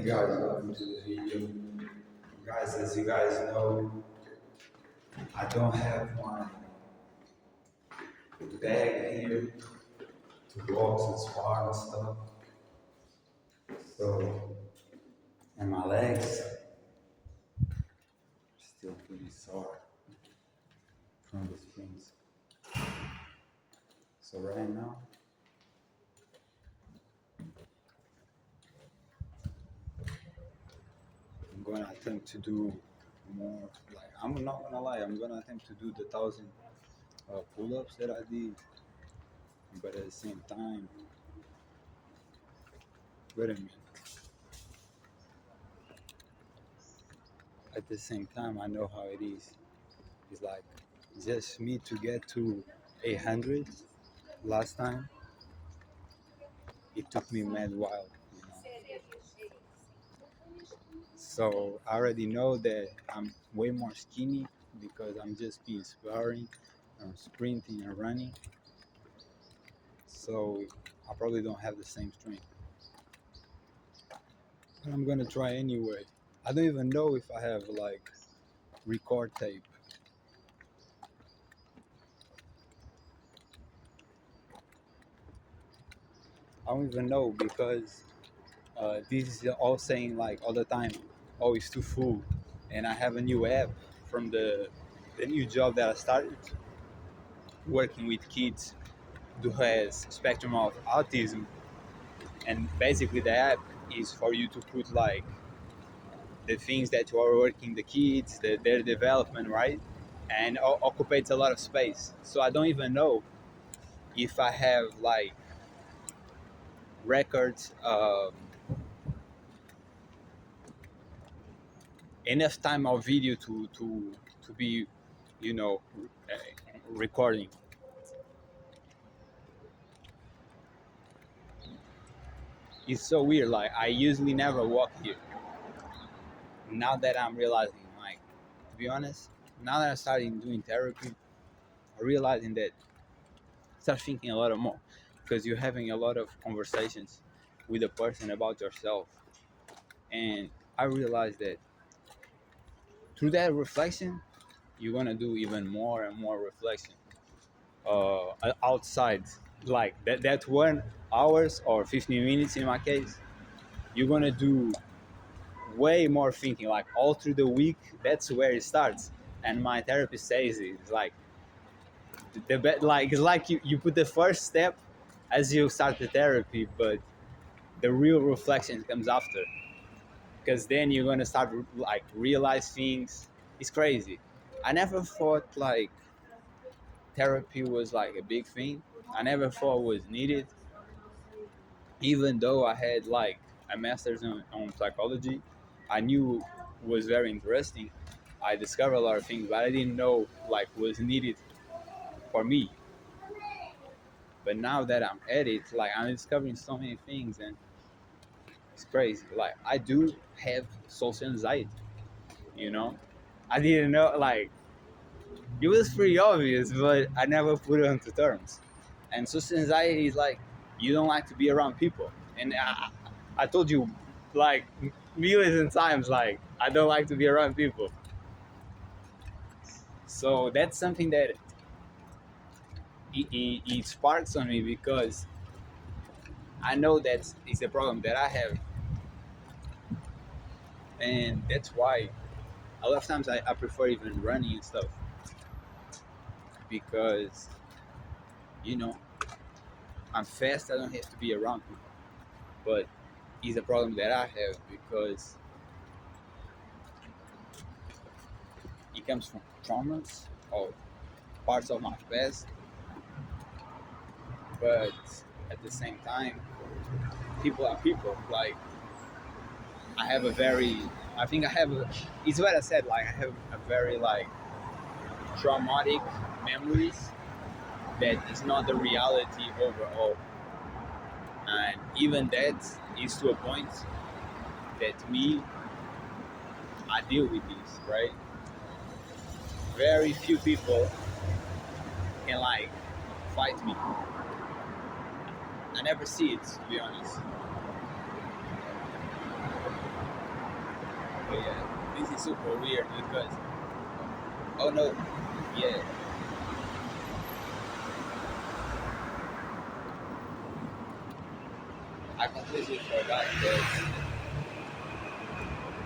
guys, welcome to the video. Guys, as you guys know, I don't have my bag here to walk as far and stuff. So, and my legs are still pretty sore from the sprints. So right now, I'm gonna attempt to do more. Like I'm not gonna lie, I'm gonna attempt to do the 1,000 pull-ups that I did, but at the same time, wait a minute. At the same time, I know how it is. It's like just me to get to 800 last time. It took me mad while, you know. So I already know that I'm way more skinny because I'm just being sparring, sprinting and running. So I probably don't have the same strength. But I'm gonna try anyway. I don't even know if I have like record tape. I don't even know because this is all saying like all the time, oh, it's too full. And I have a new app from the new job that I started working with kids who has spectrum of autism. And basically the app is for you to put like the things that you are working the kids, their development, right? And occupies a lot of space. So I don't even know if I have like records, enough time of video to be, you know, recording. It's so weird. Like I usually never walk here. Now that I'm realizing, like, to be honest, now that I started doing therapy, I'm realizing that I start thinking a lot more because you're having a lot of conversations with a person about yourself, and I realized that through that reflection, you're gonna do even more and more reflection outside, like that 1 hours or 15 minutes in my case. You're gonna do way more thinking, like all through the week. That's where it starts. And my therapist says it's like like it's like you put the first step as you start the therapy, but the real reflection comes after, because then you're gonna start like realize things. It's crazy. I never thought like therapy was like a big thing. I never thought it was needed, even though I had like a master's on psychology. I knew it was very interesting. I discovered a lot of things, but I didn't know like was needed for me. But now that I'm at it, like I'm discovering so many things, and it's crazy. Like I do have social anxiety, you know. I didn't know, like it was pretty obvious, but I never put it into terms. And social anxiety is like you don't like to be around people, and I told you like millions of times, like I don't like to be around people. So that's something that it sparks on me because I know that it's a problem that I have, and that's why a lot of times I prefer even running and stuff, because you know I'm fast. I don't have to be around people, but it's a problem that I have because it comes from traumas or parts of my past. But at the same time, people are people. Like I have a very, I think I have a, it's what I said, like I have a very like traumatic memories that is not the reality overall. And even that is to a point that I deal with this, right? Very few people can like fight me. I never see it, to be honest. But yeah, this is super weird because oh no, yeah, I completely forgot that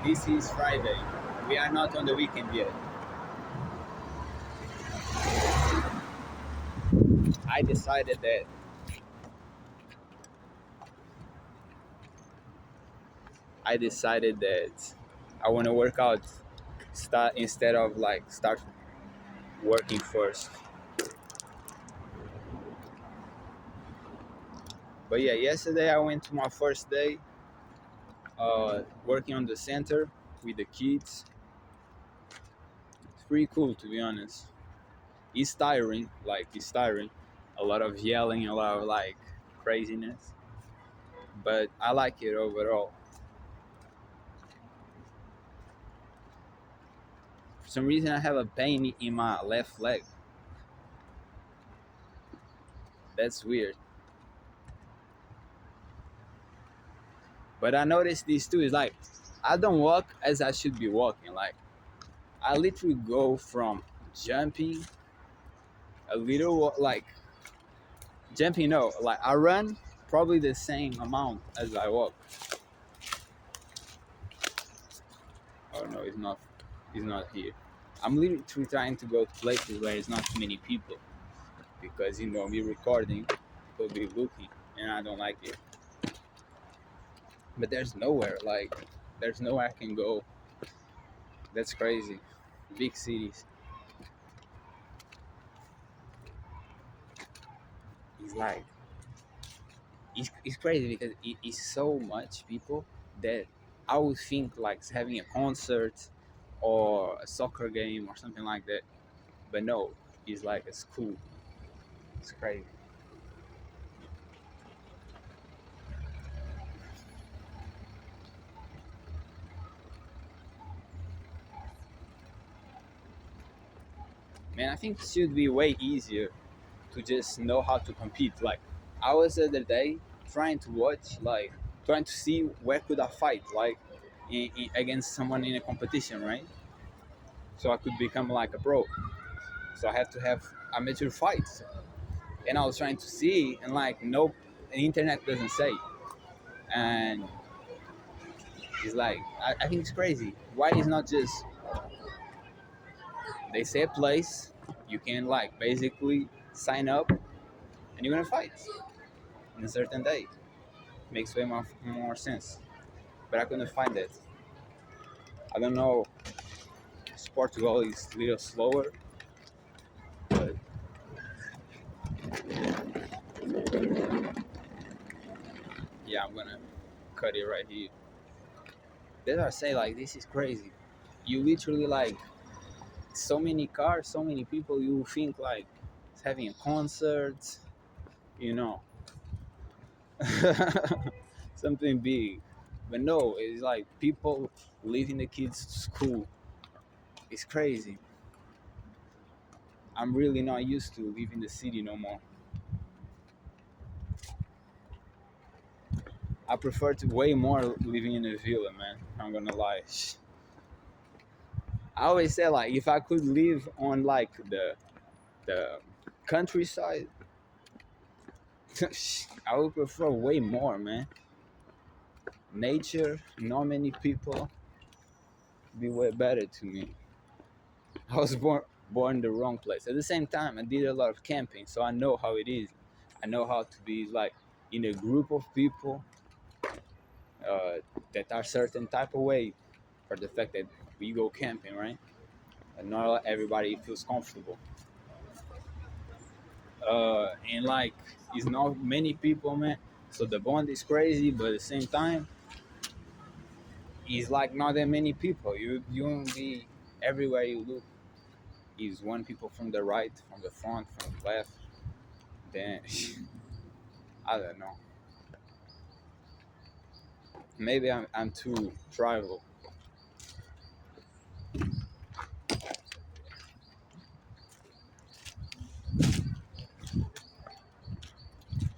this is Friday. We are not on the weekend yet. I decided that I decided that I want to work out start instead of like start working first. But yeah, yesterday I went to my first day working on the center with the kids. It's pretty cool to be honest. It's tiring, it's tiring. A lot of yelling, a lot of like craziness, but I like it overall. For some reason, I have a pain in my left leg. That's weird. But I noticed this too. Is like I don't walk as I should be walking. Like I literally go from jumping a little, like jumping. No, like I run probably the same amount as I walk. Oh no, it's not. It's not here. I'm literally trying to go to places where there's not too many people because me recording, people be looking, and I don't like it. But there's nowhere. Like there's nowhere I can go. That's crazy. Big cities. It's like it's crazy because it's so much people that I would think like having a concert or a soccer game or something like that. But no, it's like a school. It's crazy. Man, I think it should be way easier to just know how to compete. Like I was the other day trying to watch, like trying to see where could I fight, like against someone in a competition, right? So I could become like a pro. So I have to have amateur fights, and I was trying to see, and like nope, the internet doesn't say, and it's like I think it's crazy. Why is not just they say a place you can like basically sign up and you're gonna fight in a certain day. Makes way more sense. But I couldn't find it. I don't know. Portugal is a little slower, but yeah, I'm gonna cut it right here. That's what I say. Like this is crazy. You literally like so many cars, so many people. You think like it's having a concert, you know, something big. But no, it's like people leaving the kids to school. It's crazy. I'm really not used to leaving the city no more. I prefer to way more living in a villa, man. I'm gonna lie. I always say like if I could live on like the countryside, I would prefer way more, man. Nature, not many people, be way better to me. I was born in the wrong place. At the same time, I did a lot of camping, so I know how it is. I know how to be like in a group of people that are certain type of way for the fact that we go camping, right? And not everybody feels comfortable. And like, it's not many people, man. So the bond is crazy, but at the same time, it's like not that many people. You won't be everywhere you look. Is one people from the right, from the front, from the left. Then I don't know. Maybe I'm too tribal.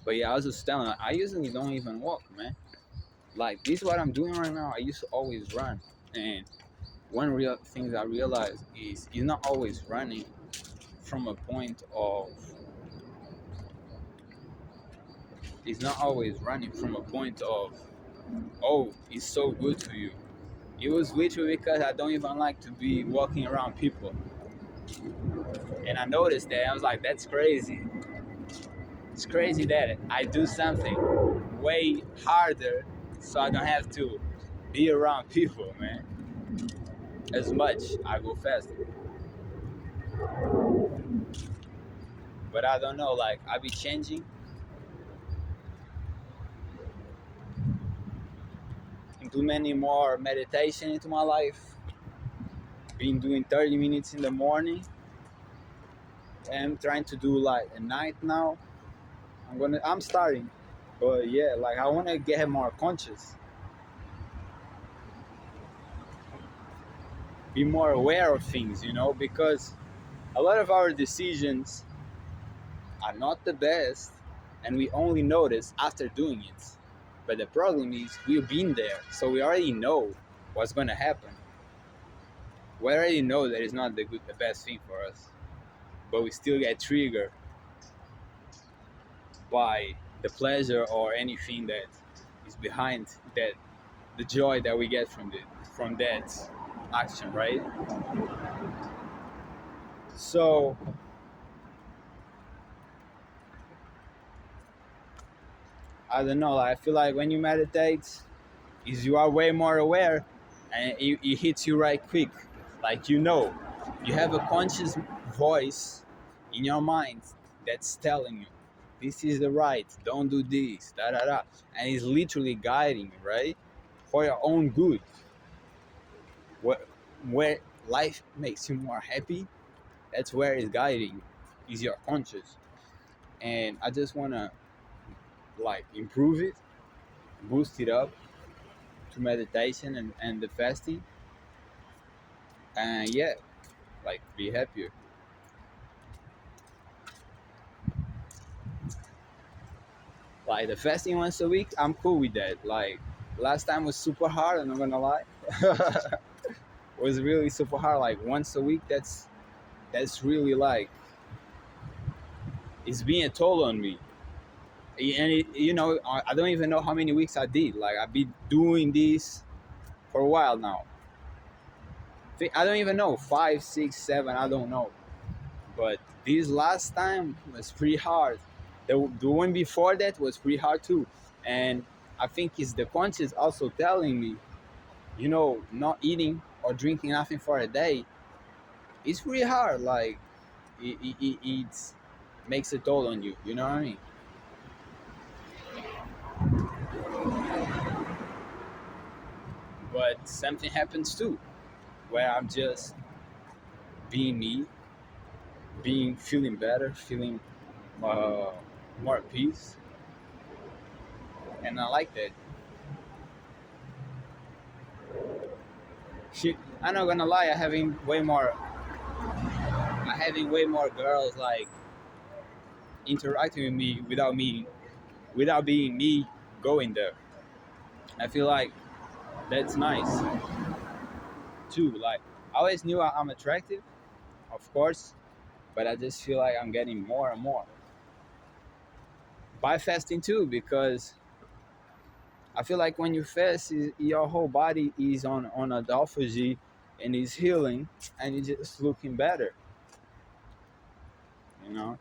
But yeah, I was just telling. I usually don't even walk, man. Like this, is what I'm doing right now. I used to always run, and one real thing I realized is you're not always running from a point of it's not always running from a point of, oh, it's so good to you. It was literally because I don't even like to be walking around people. And I noticed that. I was like, that's crazy. It's crazy that I do something way harder so I don't have to be around people, man. As much, I go faster. But I don't know, like, I be changing implementing more meditation into my life. Been doing 30 minutes in the morning. I'm trying to do like a night now. I'm starting. But yeah, like I wanna get more conscious. Be more aware of things, because a lot of our decisions are not the best and we only notice after doing it. But the problem is we've been there, so we already know what's gonna happen. We already know that it's not the best thing for us, but we still get triggered by the pleasure or anything that is behind that, the joy that we get from that action, right? So I don't know. I feel like when you meditate, is you are way more aware, and it hits you right quick. Like you have a conscious voice in your mind that's telling you, this is the right. Don't do this. Da da da, and it's literally guiding you, right, for your own good. Where life makes you more happy, that's where it's guiding you. Is your conscious, and I just wanna like improve it, boost it up to meditation and the fasting, and yeah, like be happier. Like the fasting once a week, I'm cool with that. Like last time was super hard, I'm not gonna lie. It was really super hard. Like once a week, that's really like it's being a toll on me. And I don't even know how many weeks I did. Like I've been doing this for a while now. I don't even know, 5, 6, 7. I don't know. But this last time was pretty hard. The one before that was pretty hard too, and I think it's the conscience also telling me, not eating or drinking nothing for a day. It's really hard. Like it makes a toll on you. You know what I mean? But something happens too, where I'm just being me, feeling better, feeling uh, more peace, and I like that. Shit, I'm not gonna lie. I having way more girls like interacting with me without being me going there. I feel like that's nice too. Like I always knew I'm attractive, of course, but I just feel like I'm getting more and more by fasting too, because I feel like when you fast, your whole body is on autophagy and is healing, and it's just looking better. You know.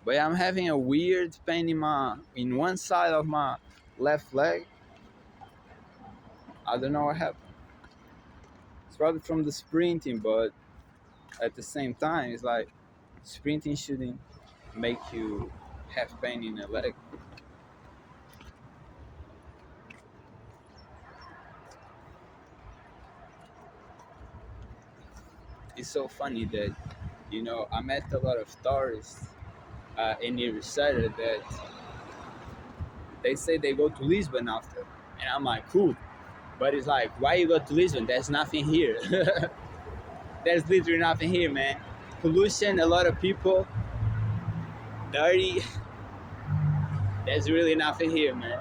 But I'm having a weird pain in one side of my left leg. I don't know what happened. It's probably from the sprinting, but at the same time, it's like sprinting shouldn't make you have pain in the leg. It's so funny that I met a lot of tourists in the decided that they say they go to Lisbon after, and I'm like, cool. But it's like, why you go to Lisbon? There's nothing here. There's literally nothing here, man. Pollution, a lot of people, dirty. There's really nothing here, man.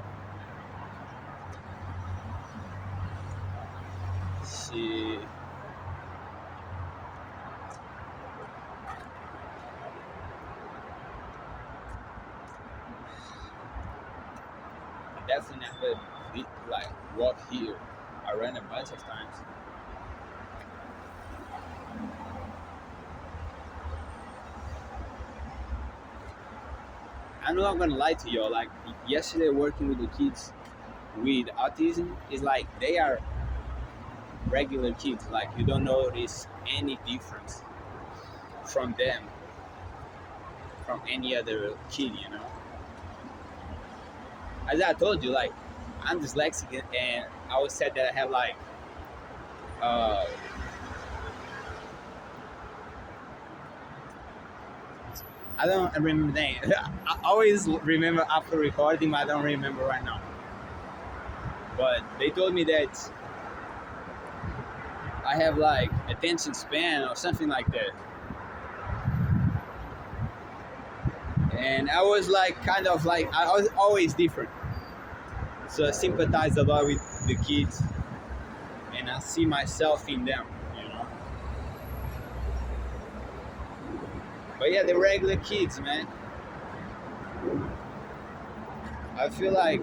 definitely never did, like walk here. I ran a bunch of times. I'm not gonna lie to you. Like yesterday, working with the kids with autism is like they are regular kids. Like you don't notice any difference from them from any other kid. You know, as I told you, like I'm dyslexic, and I was said that I have like uh, I don't remember the name. I always remember after recording, but I don't remember right now. But they told me that I have like attention span or something like that. And I was like kind of like I was always different. So I sympathize a lot with the kids and I see myself in them, you know. But yeah, the regular kids, man. I feel like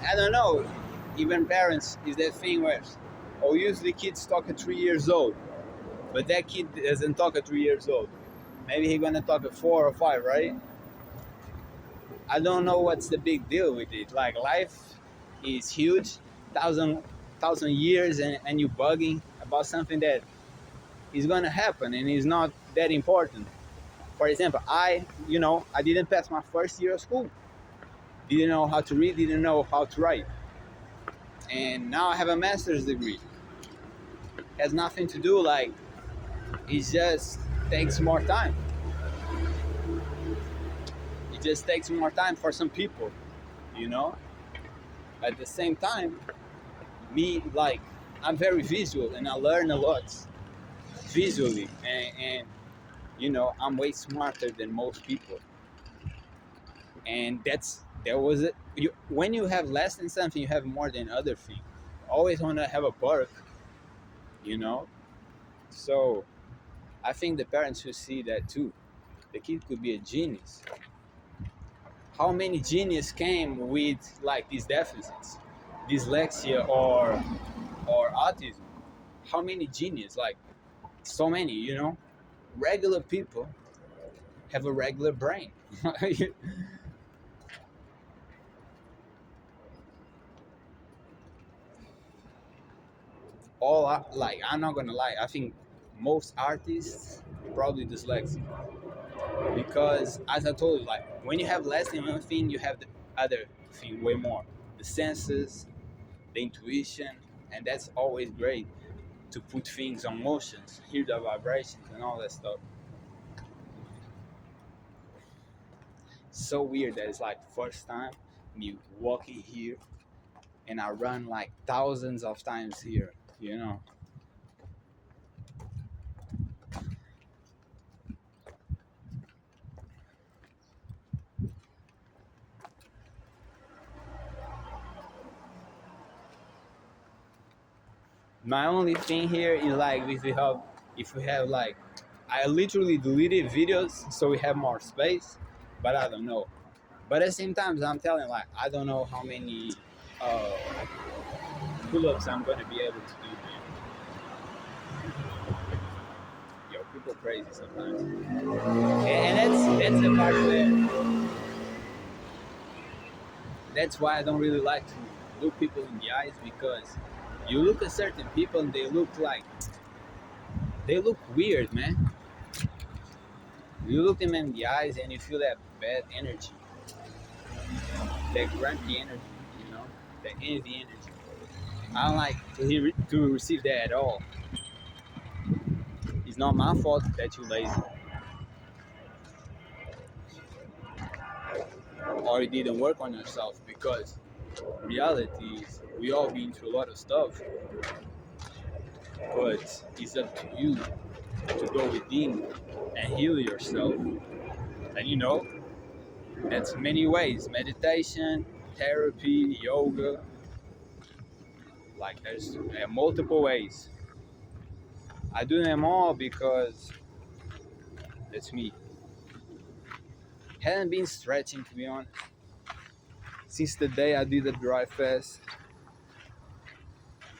I don't know, even parents is that thing where oh usually kids talk at 3 years old. But that kid doesn't talk at 3 years old. Maybe he's gonna talk at 4 or 5, right? I don't know what's the big deal with it. Like life is huge, thousand years, and you bugging about something that is gonna happen and is not that important. For example, I didn't pass my first year of school. Didn't know how to read, didn't know how to write, and now I have a master's degree. Has nothing to do like it just takes more time. It just takes more time for some people, you know. At the same time, me like I'm very visual and I learn a lot visually, and I'm way smarter than most people, and that was it. When you have less than something, you have more than other thing. Always want to have a perk, you know. So I think the parents should see that too. The kid could be a genius. How many genius came with like these deficits, dyslexia or autism? How many genius? Like so many, you know. Regular people have a regular brain. Like I'm not gonna lie, I think most artists probably dyslexic because as I told you, like when you have less than one thing, you have the other thing way more. The senses, the intuition, and that's always great to put things on motions, hear the vibrations and all that stuff. So weird that it's like first time me walking here and I run like thousands of times here, you know. My only thing here is like if we have like I literally deleted videos so we have more space, but I don't know. But at the same time, I'm telling like I don't know how many uh, pull-ups I'm gonna be able to do. Man. Yo, people crazy sometimes, and that's the part where that's why I don't really like to look people in the eyes because you look at certain people and they look weird, man. You look them in the eyes and you feel that bad energy, that grumpy energy, you know, that envy energy. I don't like to receive that at all. It's not my fault that you're lazy or you didn't work on yourself because reality is we all been through a lot of stuff, but it's up to you to go within and heal yourself. And that's many ways: meditation, therapy, yoga. Like there's multiple ways. I do them all because that's me. Haven't been stretching to be honest since the day I did the dry fast.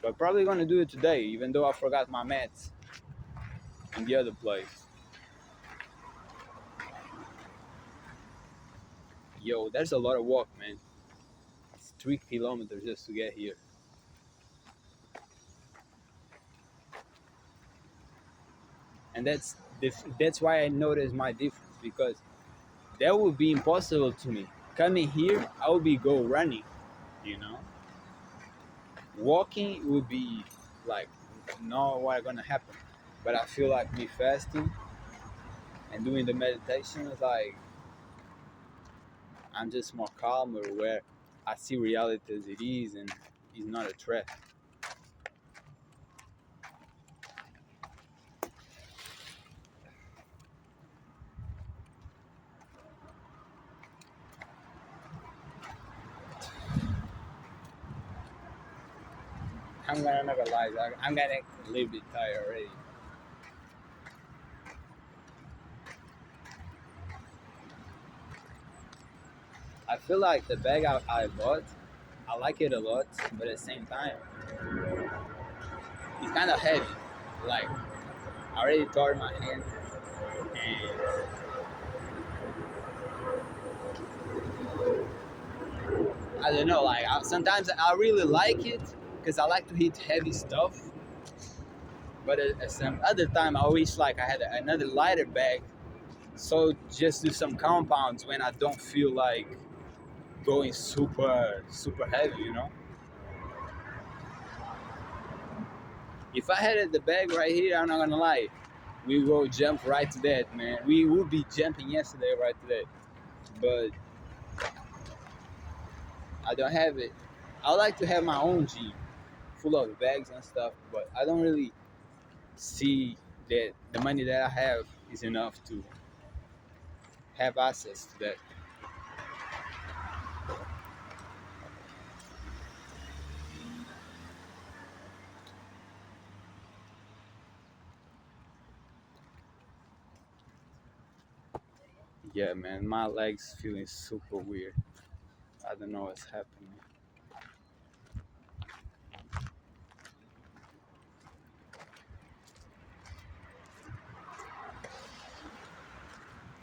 But probably gonna do it today, even though I forgot my mats in the other place. Yo, there's a lot of walk, man. It's 3 kilometers just to get here. And that's why I noticed my difference, because that would be impossible to me. Coming here, I would be go running, you know. Walking would be like not what gonna happen. But I feel like me fasting and doing the meditation is like I'm just more calmer where I see reality as it is and it's not a threat. I'm gonna not gonna lie, I'm getting a little bit tired already. I feel like the bag I bought, I like it a lot, but at the same time, it's kind of heavy. Like I already tore my hand, and I don't know. Like sometimes I really like it because I like to hit heavy stuff, but at some other time I wish like I had another lighter bag, so just do some compounds when I don't feel like going super heavy. You know, if I had the bag right here, I'm not gonna lie, we will jump right to that, man. We would be jumping yesterday right to that, but I don't have it. I like to have my own gym full of bags and stuff, but I don't really see that the money that I have is enough to have access to that. Yeah, man, my legs feeling super weird. I don't know what's happening.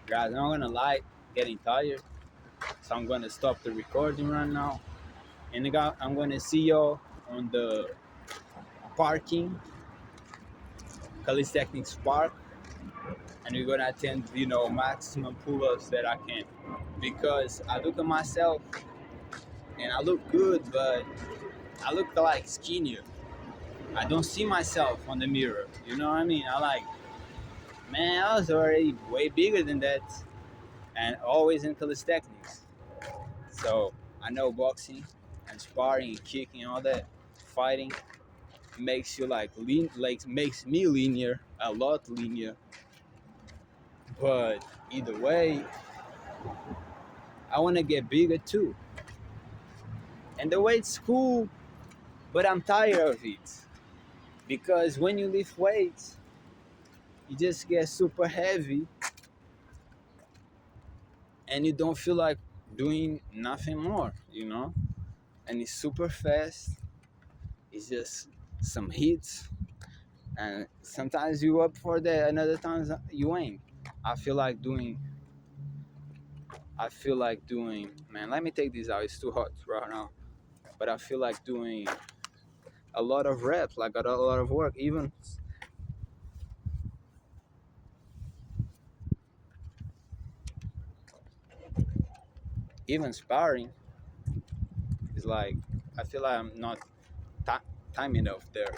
Guys, I'm not gonna lie, getting tired, so I'm gonna stop the recording right now, and I'm gonna see y'all on the parking, Calistecnics Park, and we're gonna attend, maximum pull-ups that I can, because I look at myself and I look good, but I look like skinnier. I don't see myself on the mirror. You know what I mean? I like, man, I was already way bigger than that, and always in calisthenics. So I know boxing and sparring and kicking and all that, fighting makes you like lean, like makes me linear, a lot linear. But either way, I want to get bigger too. And the weight's cool, but I'm tired of it, because when you lift weights, you just get super heavy and you don't feel like doing nothing more, And it's super fast. It's just some hits, and sometimes you up for that, and other times you ain't. I feel like doing. I feel like doing. Man, let me take this out. It's too hot right now. But I feel like doing a lot of reps, like a lot of work, even sparring is like. I feel like I'm not time enough there.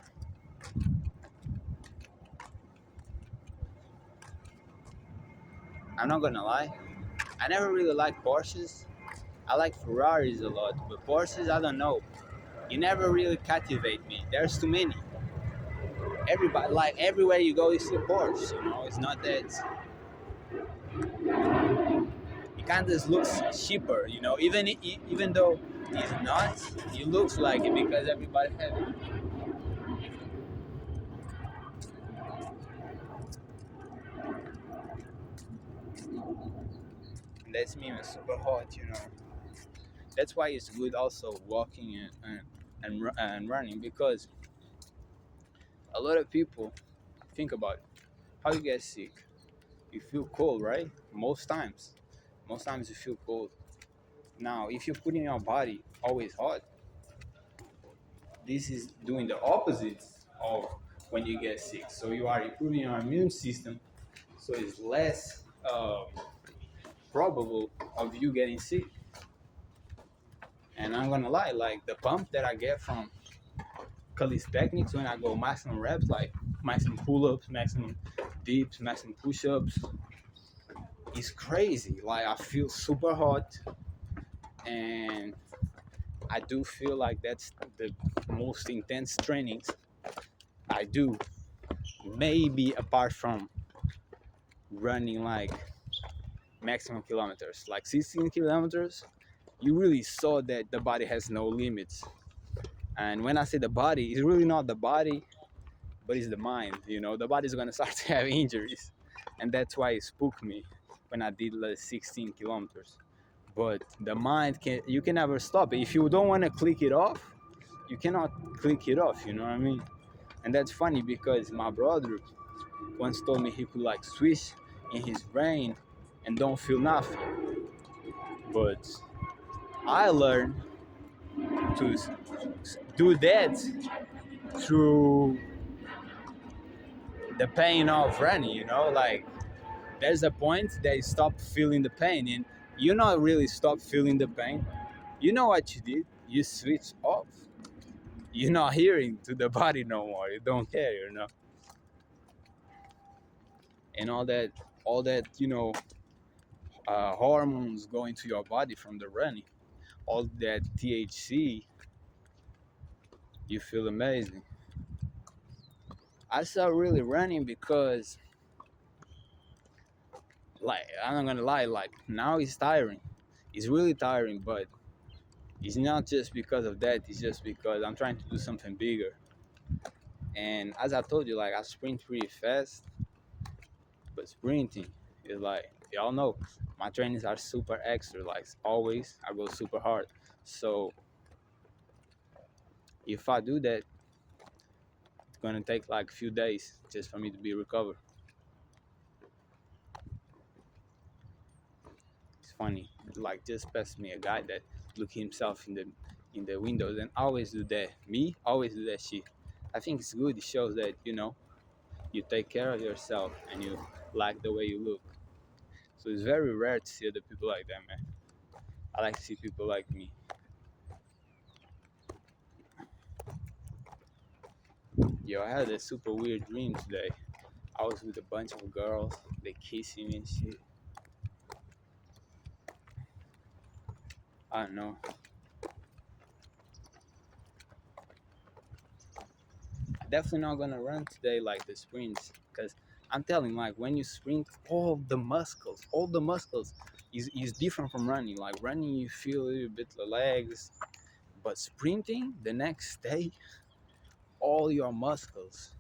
I'm not gonna lie. I never really liked Porsches. I like Ferraris a lot, but Porsches, I don't know. You never really captivate me. There's too many. Everybody, like everywhere you go, you see a Porsche. It's not that. It kind of just looks cheaper. Even though it's not, it looks like it because everybody has it. And that's me, it's super hot. That's why it's good also walking and running, because a lot of people think about it. How you get sick. You feel cold, right? Most times you feel cold. Now if you put in your body always hot, this is doing the opposite of when you get sick. So you are improving your immune system, so it's less probable of you getting sick. And I'm gonna lie, like the pump that I get from Calistecnics when I go maximum reps, like maximum pull-ups, maximum dips, maximum push-ups, is crazy. Like I feel super hot, and I do feel like that's the most intense trainings I do. Maybe apart from running like maximum kilometers, like 16 kilometers, you really saw that the body has no limits. And when I say the body, it's really not the body, but it's the mind. You know, the body's gonna start to have injuries, and that's why it spooked me when I did like 16 kilometers. But the mind can, you can never stop it. If you don't want to click it off, you cannot click it off. You know what I mean? And that's funny because my brother once told me he could like switch in his brain and don't feel nothing. But I learned to do that through the pain of running, you know, like there's a point that you stop feeling the pain, and you not really stop feeling the pain. You know what you did? You switch off. You're not hearing to the body no more. You don't care, you know. And all that, hormones going to your body from the running, all that THC, you feel amazing. I started really running because, like, I'm not gonna lie, like now it's tiring. It's really tiring, but it's not just because of that. It's just because I'm trying to do something bigger. And as I told you, like I sprint pretty fast, but sprinting is like y'all know my trainings are super extra. Like always, I go super hard. So if I do that, it's gonna take like a few days just for me to be recovered. It's funny. Like just passed me a guy that look himself in the windows and always do that. Me always do that shit. I think it's good. It shows that you take care of yourself and you like the way you look. So it's very rare to see other people like that, man. I like to see people like me. Yo, I had a super weird dream today. I was with a bunch of girls, they kissing me and shit. I don't know. I'm definitely not gonna run today like the sprints, because I'm telling, like when you sprint, all the muscles is different from running. Like running, you feel a little bit the legs, but sprinting the next day, all your muscles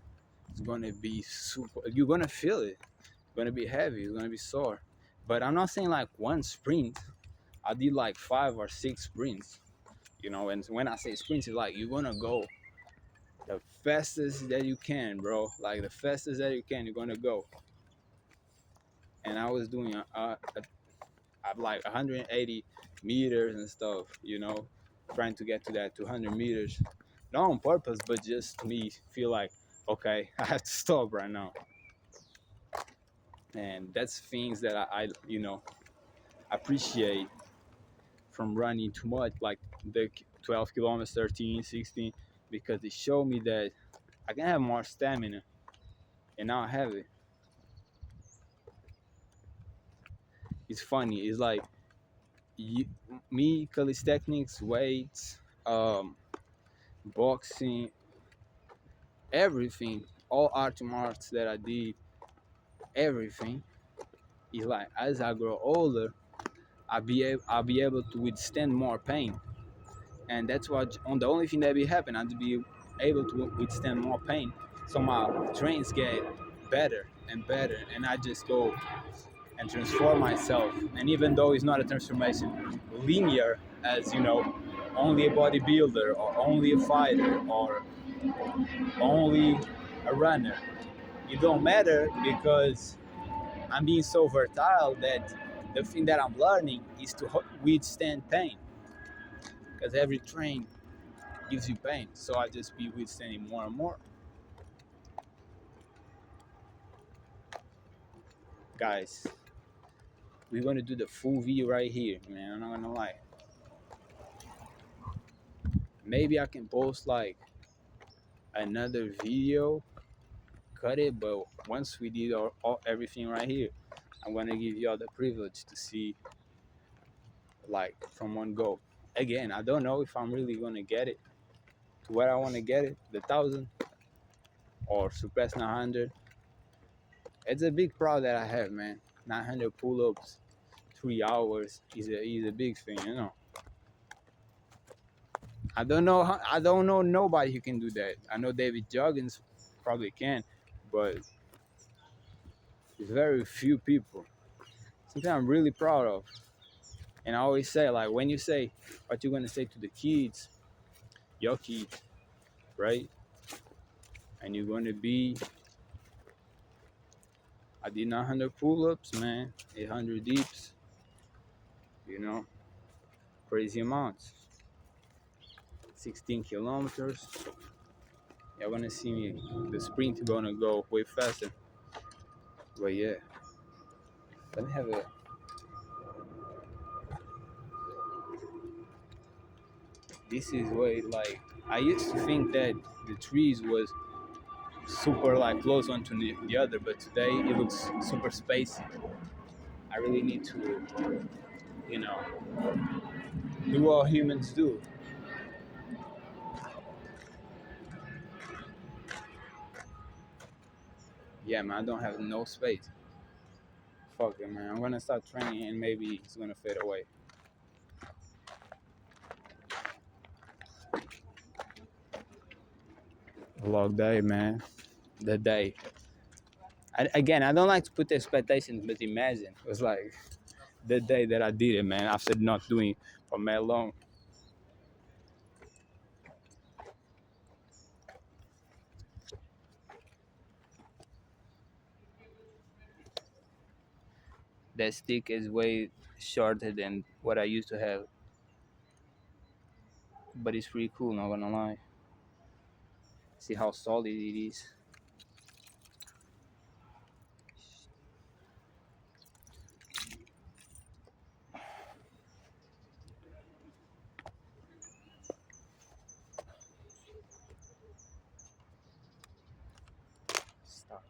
is gonna be super. You're gonna feel it. It's gonna be heavy. It's gonna be sore. But I'm not saying like one sprint. I did like 5 or 6 sprints. And when I say sprints, it's like you're gonna go the fastest that you can, bro. Like the fastest that you can, you're gonna go. And I was doing like 180 meters and stuff. Trying to get to that 200 meters, not on purpose, but just me feel like, okay, I have to stop right now. And that's things that I appreciate from running too much, like the 12 kilometers, 13, 16, because it showed me that I can have more stamina, and now I have it. It's funny. It's like you, me, calisthenics, weights, boxing, everything, all art arts that I did, everything. It's like as I grow older, I'll be able to withstand more pain, and that's what on the only thing that will happen. I'll be able to withstand more pain, so my trains get better and better, and I just go and transform myself. And even though it's not a transformation linear as only a bodybuilder or only a fighter or only a runner. It don't matter because I'm being so versatile that the thing that I'm learning is to withstand pain because every train gives you pain. So I just be withstanding more and more. Guys, we're gonna do the full video right here, man. I'm not gonna lie. Maybe I can post like another video, cut it, but once we did everything right here, I'm gonna give you all the privilege to see like from one go. Again, I don't know if I'm really gonna get it to where I wanna get it, the 1,000 or surpass 900. It's a big proud that I have, man. 900 pull-ups, 3 hours is a big thing. I don't know nobody who can do that. I know David Joggins probably can, but it's very few people. Something I'm really proud of. And I always say, like, when you say what you're gonna say to the kids, your kids, right? And you're gonna be, I did 900 pull-ups, man, 800 dips, you know, crazy amounts. 16 kilometers. You're gonna see me, the sprint gonna go way faster. But yeah, let me have a. This is way like I used to think that the trees was super like close one to the other, but today it looks super spacey. I really need to, you know, do what humans do. Yeah, man, I don't have no space. Fuck it, man. I'm gonna start training and maybe it's gonna fade away. Vlog day, man. The day. Again, I don't like to put expectations, but imagine it was like the day that I did it, man. After not doing it for that long. That stick is way shorter than what I used to have, but it's pretty cool. Not gonna lie. See how solid it is. Stop.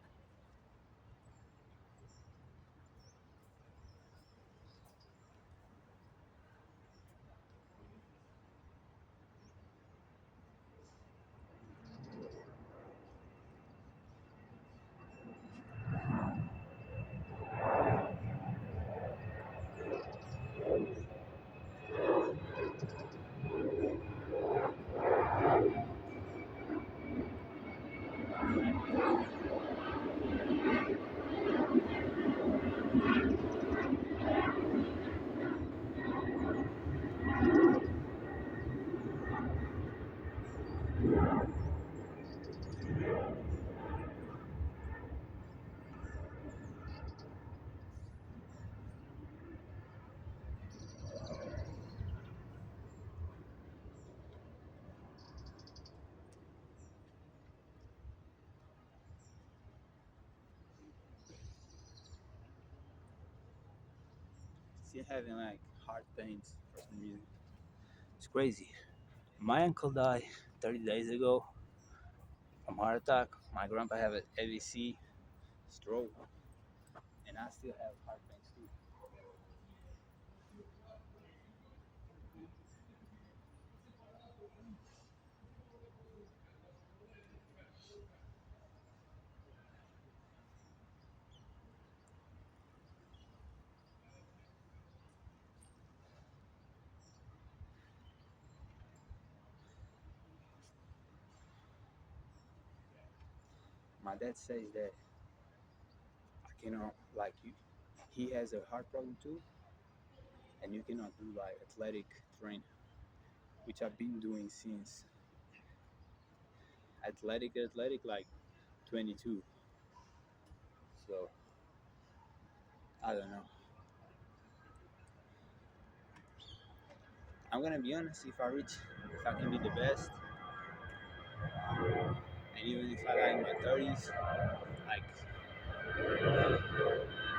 Still having like heart pains for some reason. It's crazy. My uncle died 30 days ago from heart attack. My grandpa had an AVC, stroke, and I still have heart pains too. My dad says that, like he has a heart problem too, and you cannot do like athletic training, which I've been doing since athletic like 22. So I don't know. I'm gonna be honest. If I can be the best, and even if I like my 30s, like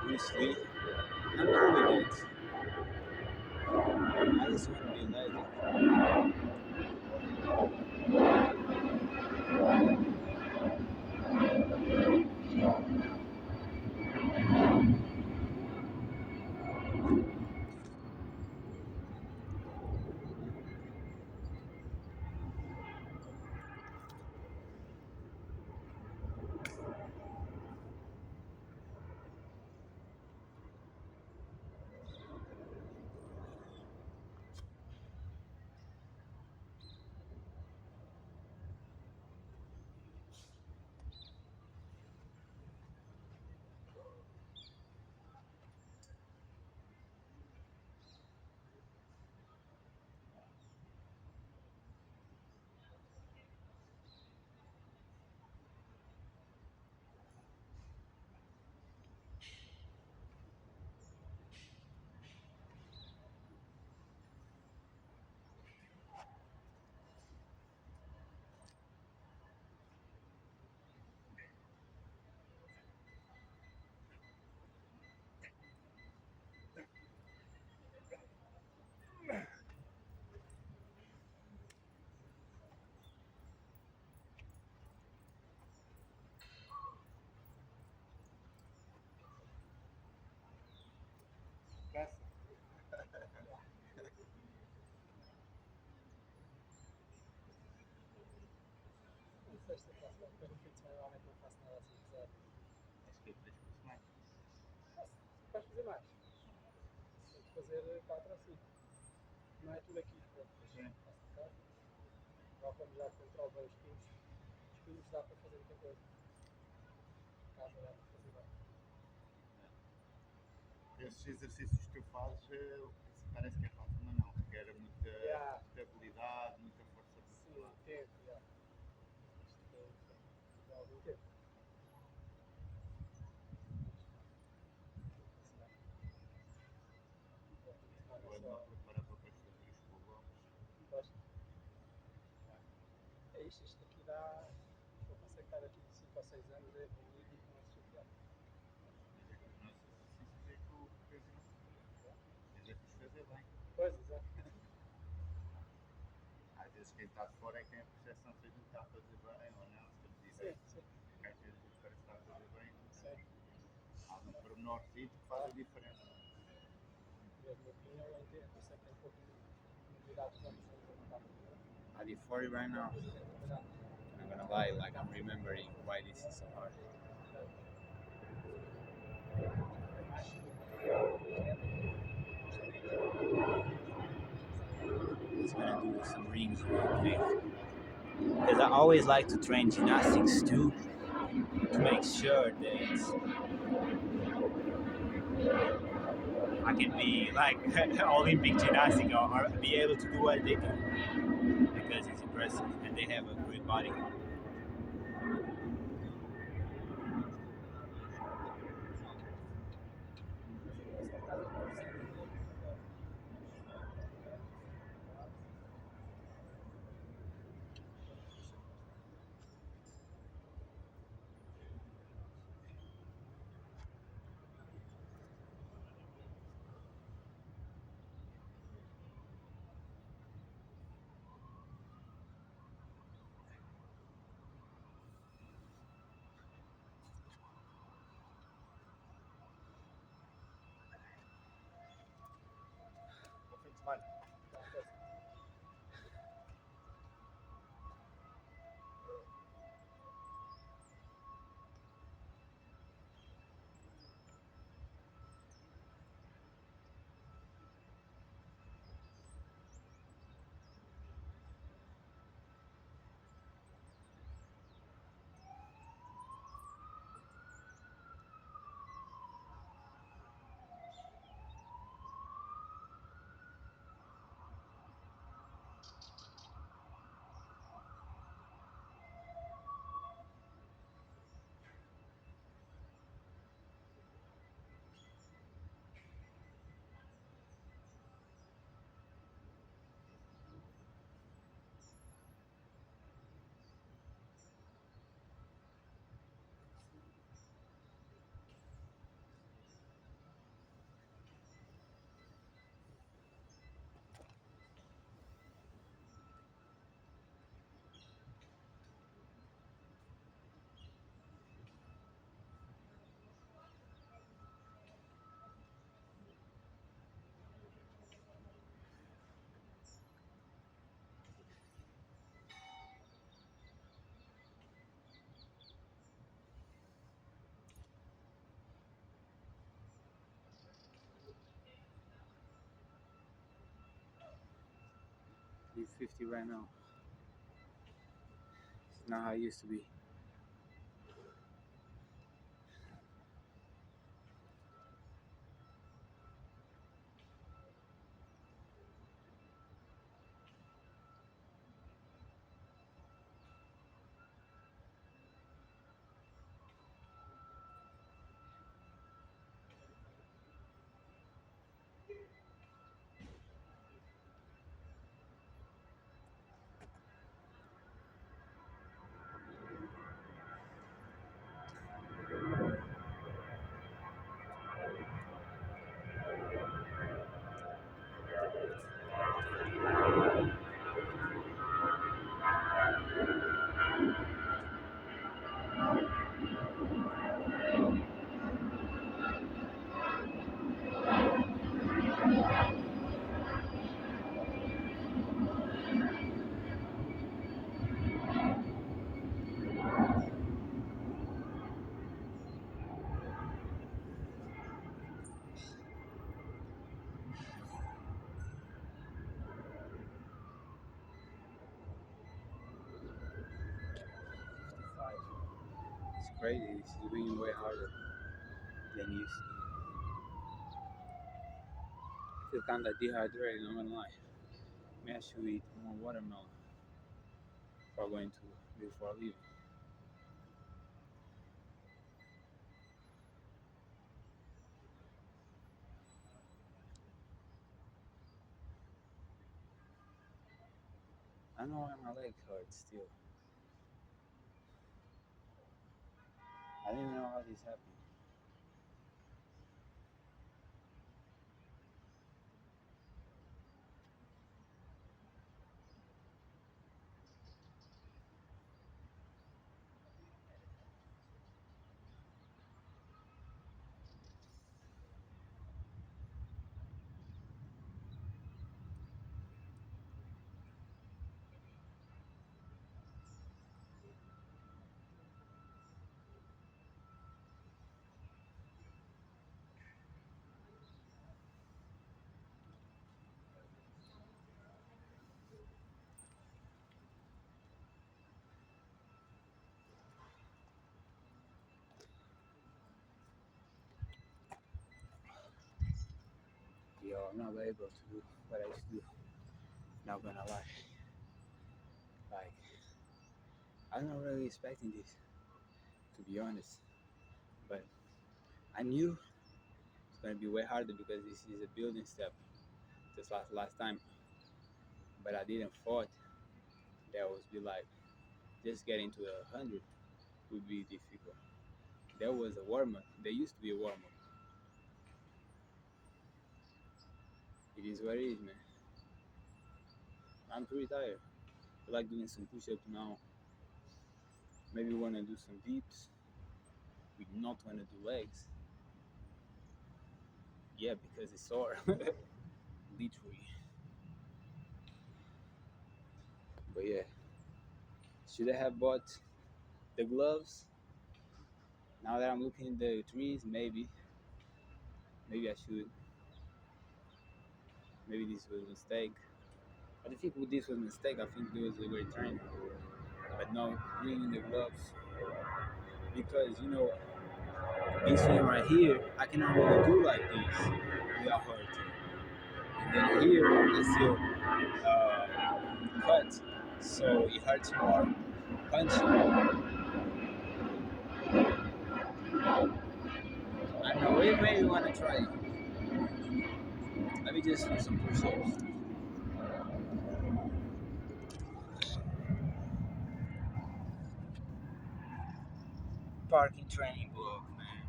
Bruce Lee, I'm cool with it. I just want to be a legend. Sexta faço, depois no fim de semana normalmente não faço nada assim pesado. Acho que é 3 por semana. Podes fazer mais. Tens de fazer 4 ou 5. Não é tudo aqui, pronto. Sim. Faço de casa. Agora como já controlo bem os quilos dá para fazer muita coisa. Casa dá para fazer bem. Esses exercícios que tu fazes parece que é fácil, mas não. Requer muita estabilidade, muita força muscular. Sim, tempo, já. Isto tem algum tempo. Eu ando a preparar para depois fazer os pull-ups. É isto aqui dá. Se eu conseguir estar aqui 5 ou 6 anos, é evoluir e não é suficiente. Mas é que os nossos exercícios é que o peso não se faz. Mas é que os fazer bem. Pois, exato. Às vezes quem está de fora é que tem a percepção se a gente está a fazer bem ou não, se estamos direito. Sim. Porque às vezes parece que está a fazer bem. Sim. Há um pormenorzinho que faz a diferença. Mesmo no fim, eu entendo, eu sei que tem pouco de mobilidade dos ombros, não está muito bem. I did 40 right now. And I'm gonna lie, like I'm remembering why this is so hard. Just gonna do some rings real quick. Because I always like to train gymnastics too, to make sure that I can be like Olympic gymnastic or be able to do what they do. Because it's impressive and they have a great body. Need 50 right now. It's not how it used to be. It's crazy. It's doing way harder than used to. I feel kind of dehydrated, I'm gonna lie. Maybe I should eat more watermelon before going to before leaving. I know why my leg hurts still. I didn't know how this happened. Yo, I'm not able to do what I used to do. Not gonna lie. Like, I'm not really expecting this, to be honest. But I knew it's gonna be way harder because this is a building step. Just last time, but I didn't thought that was be like just getting to 100 would be difficult. There was a warm up. There used to be a warm up. It is what it is, man. I'm pretty tired. I like doing some push-ups now. Maybe wanna do some dips. We not wanna do legs. Yeah, because it's sore. Literally. But yeah, should I have bought the gloves? Now that I'm looking at the trees, maybe I should. Maybe this was a mistake. I don't think this was a mistake. I think it was a great trend. But no, bringing the gloves because this one right here, I cannot really do like this without hurting. And then here, I still cut, so it hurts more punching. I know, we maybe want to try it. Let me just do some push-ups. Parking training vlog, man.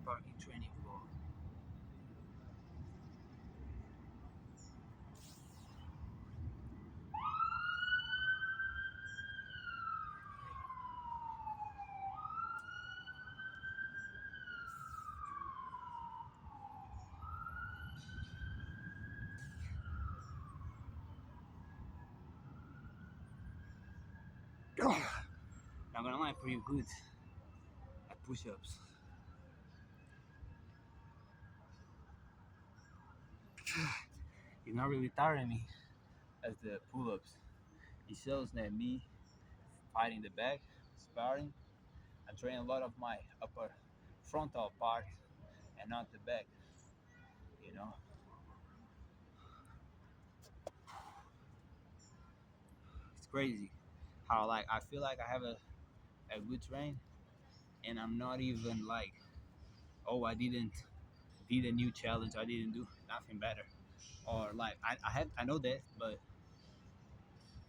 Parking training vlog. Not gonna lie, pretty good at push-ups. It's not really tiring me as the pull-ups. It shows that me fighting the back, sparring, I train a lot of my upper frontal part and not the back. You know, it's crazy how like I feel like I have a good train and I'm not even like, oh, I didn't did a new challenge, I didn't do nothing better, or like I know that, but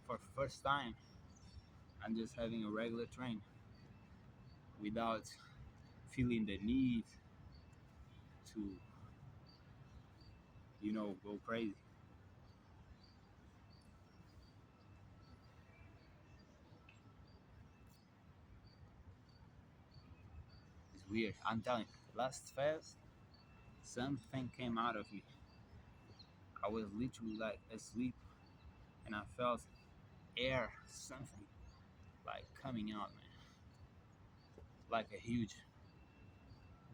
for first time I'm just having a regular train without feeling the need to, go crazy. It's weird. I'm telling you, last fast, something came out of me. I was literally like asleep and I felt air, something like coming out, man. Like a huge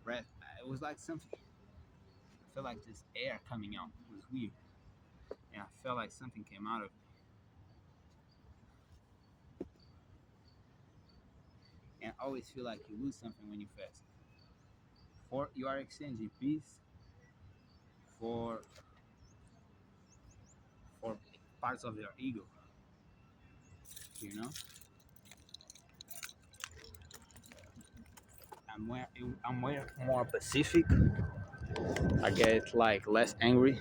breath. It was like something. I felt like just air coming out. It was weird. And I felt like something came out of me. And I always feel like you lose something when you fast. For you are exchanging peace for for parts of your ego, you know? I'm way more pacific. I get like less angry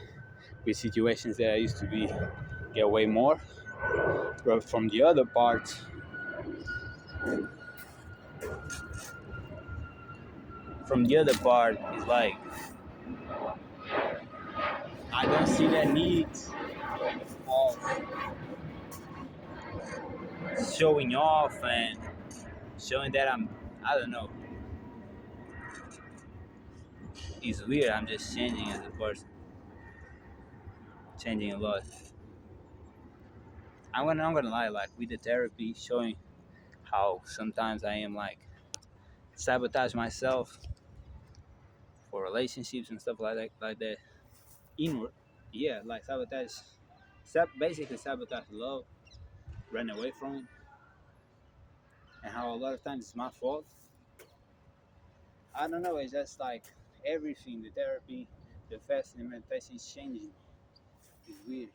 with situations that I used to be get way more. But from the other part, is like I don't see the need of showing off and showing that I don't know. It's weird. I'm just changing as a person, changing a lot. I'm gonna lie, like with the therapy, showing how sometimes I am like sabotage myself for relationships and stuff like that. Inward, yeah, like sabotage, basically sabotage love, run away from it, and how a lot of times it's my fault. I don't know. It's just like everything, the therapy, the fasting, the meditation is changing. It's weird.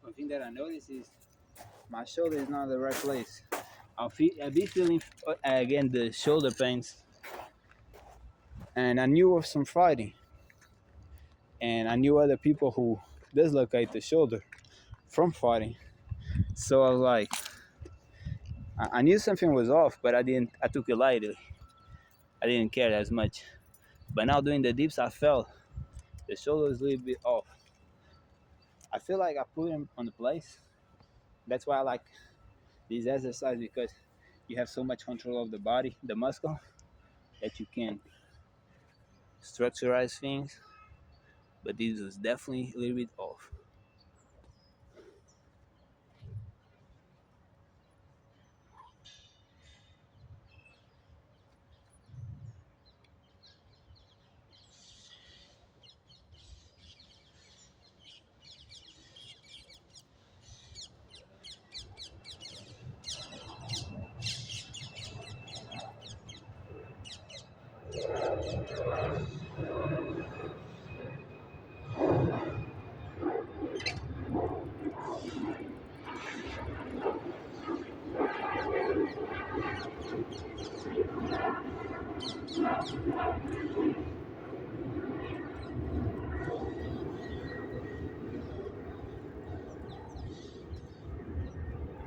One thing that I noticed is my shoulder is not in the right place. I'll be feeling again the shoulder pains, and I knew of some fighting, and I knew other people who dislocate the shoulder from fighting. So I was like, I knew something was off, but I didn't. I took it lightly. I didn't care as much. But now doing the dips, I felt the shoulder is a little bit off. I feel like I put him on the place. That's why I like this exercise, because you have so much control of the body, the muscle, that you can structurize things. But this was definitely a little bit off.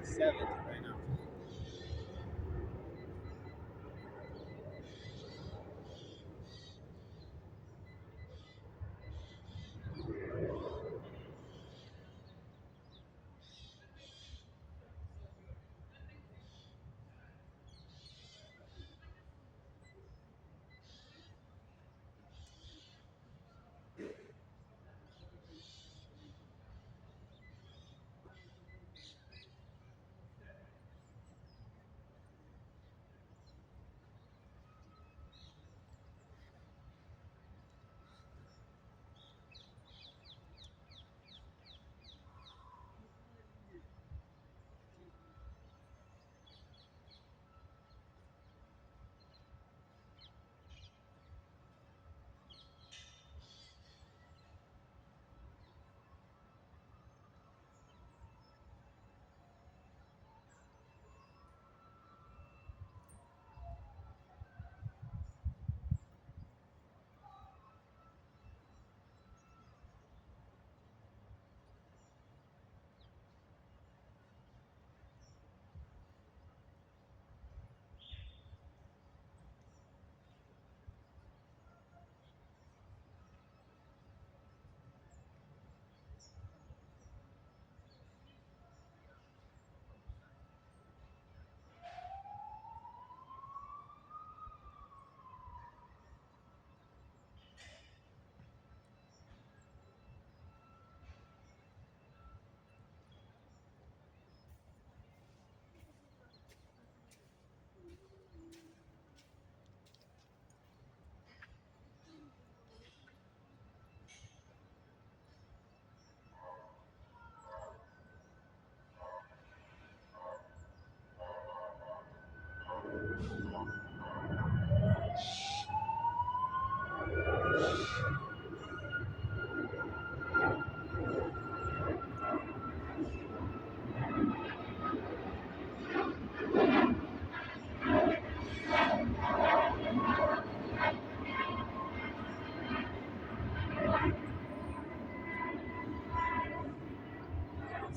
Seven right now.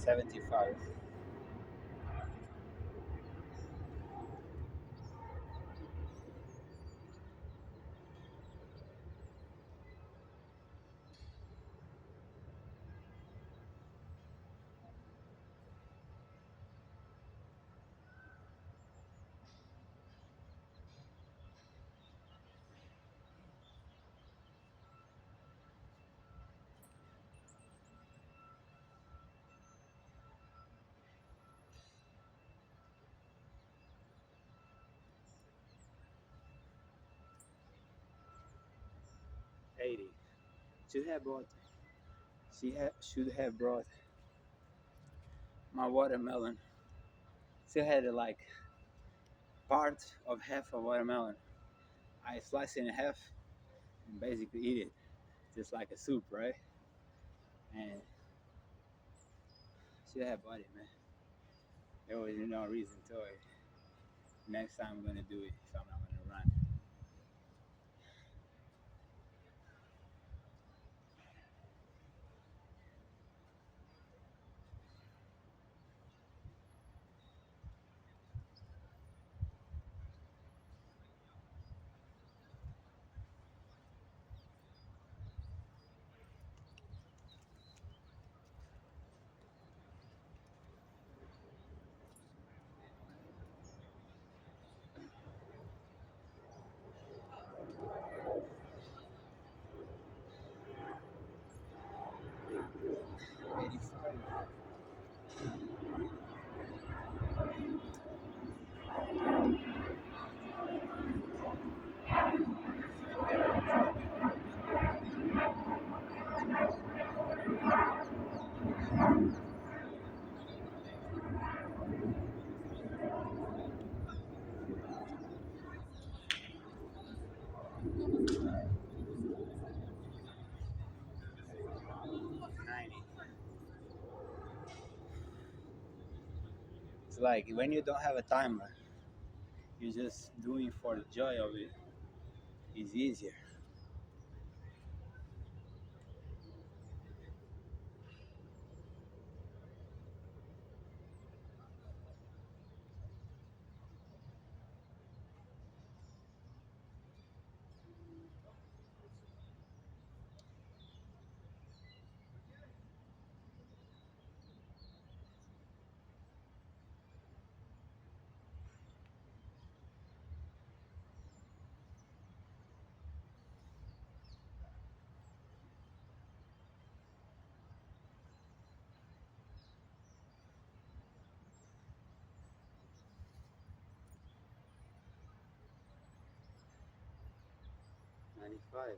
75. Eighty. Should have brought. Should have brought my watermelon. Still had like part of half a watermelon. I slice it in half and basically eat it, just like a soup, right? And should have bought it, man. There was no reason to it. Next time I'm gonna do it if I'm not gonna run. 85. 90. It's like when you don't have a timer, you're just doing for the joy of it. It's easier. 95.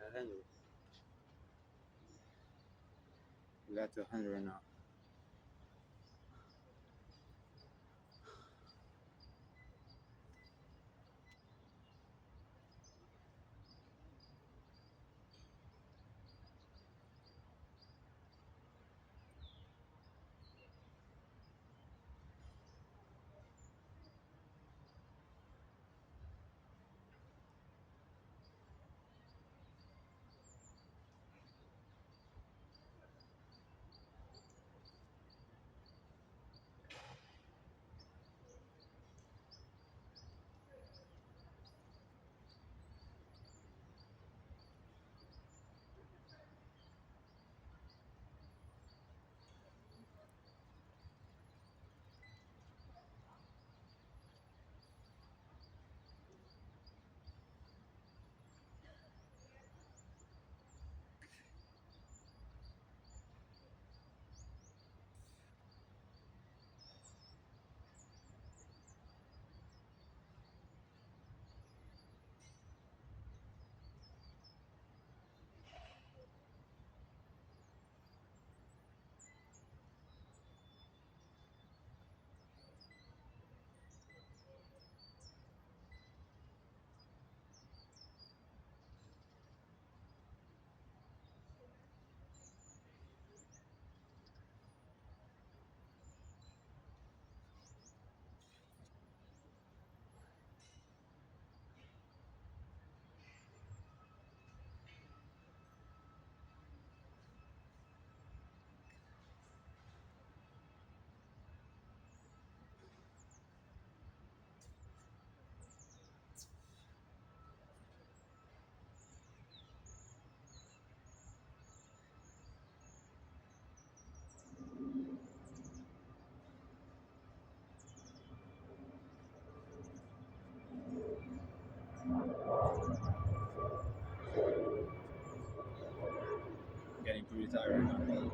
A 100. We got to 100 now. Getting pretty tired right now.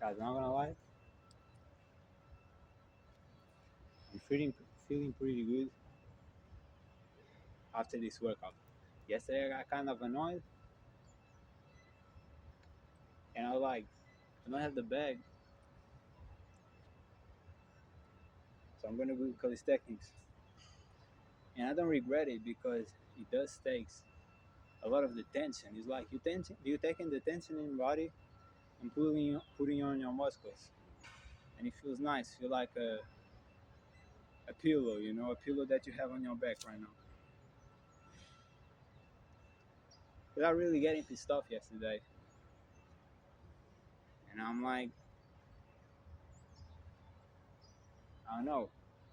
Guys, I'm not gonna lie, I'm feeling pretty good after this workout. Yesterday I got kind of annoyed, and I was like, I don't have the bag, so I'm gonna do calisthenics. And I don't regret it because it does takes a lot of the tension. It's like you taking the tension in your body and putting on your muscles, and it feels nice. Feel like a pillow, a pillow that you have on your back right now. Without really getting pissed off yesterday, and I'm like, I don't know,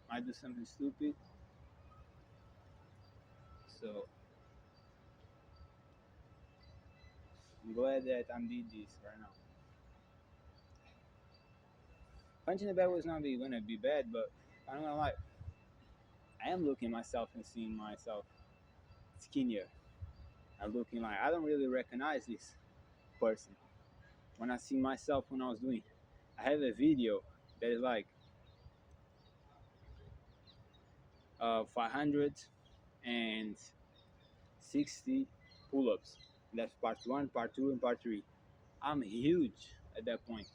might do something stupid. So I'm glad that I'm did this right now. Punching the bag was not gonna be bad, but I'm not gonna lie, I am looking myself and seeing myself skinnier. I'm looking like I don't really recognize this person when I see myself when I was doing. I have a video that is like 560 pull-ups. That's part one, part two, and part three. I'm huge at that point.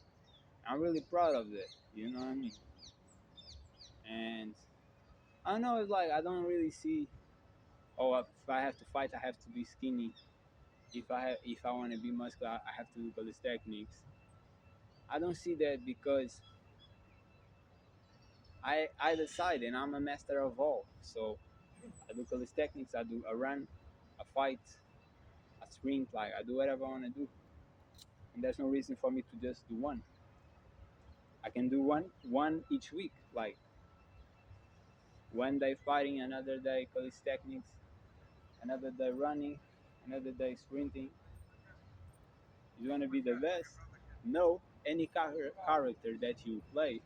I'm really proud of that. You know what I mean? And I know it's like I don't really see. Oh, if I have to fight, I have to be skinny. If I want to be muscular, I have to do calisthenics. I don't see that because I decide and I'm a master of all. So I do calisthenics, I do a run, a fight, a sprint, like I do whatever I want to do. And there's no reason for me to just do one. I can do one each week. Like One day fighting, another day calisthenics, another day running, another day sprinting. You want to be the best? No, any character that you play,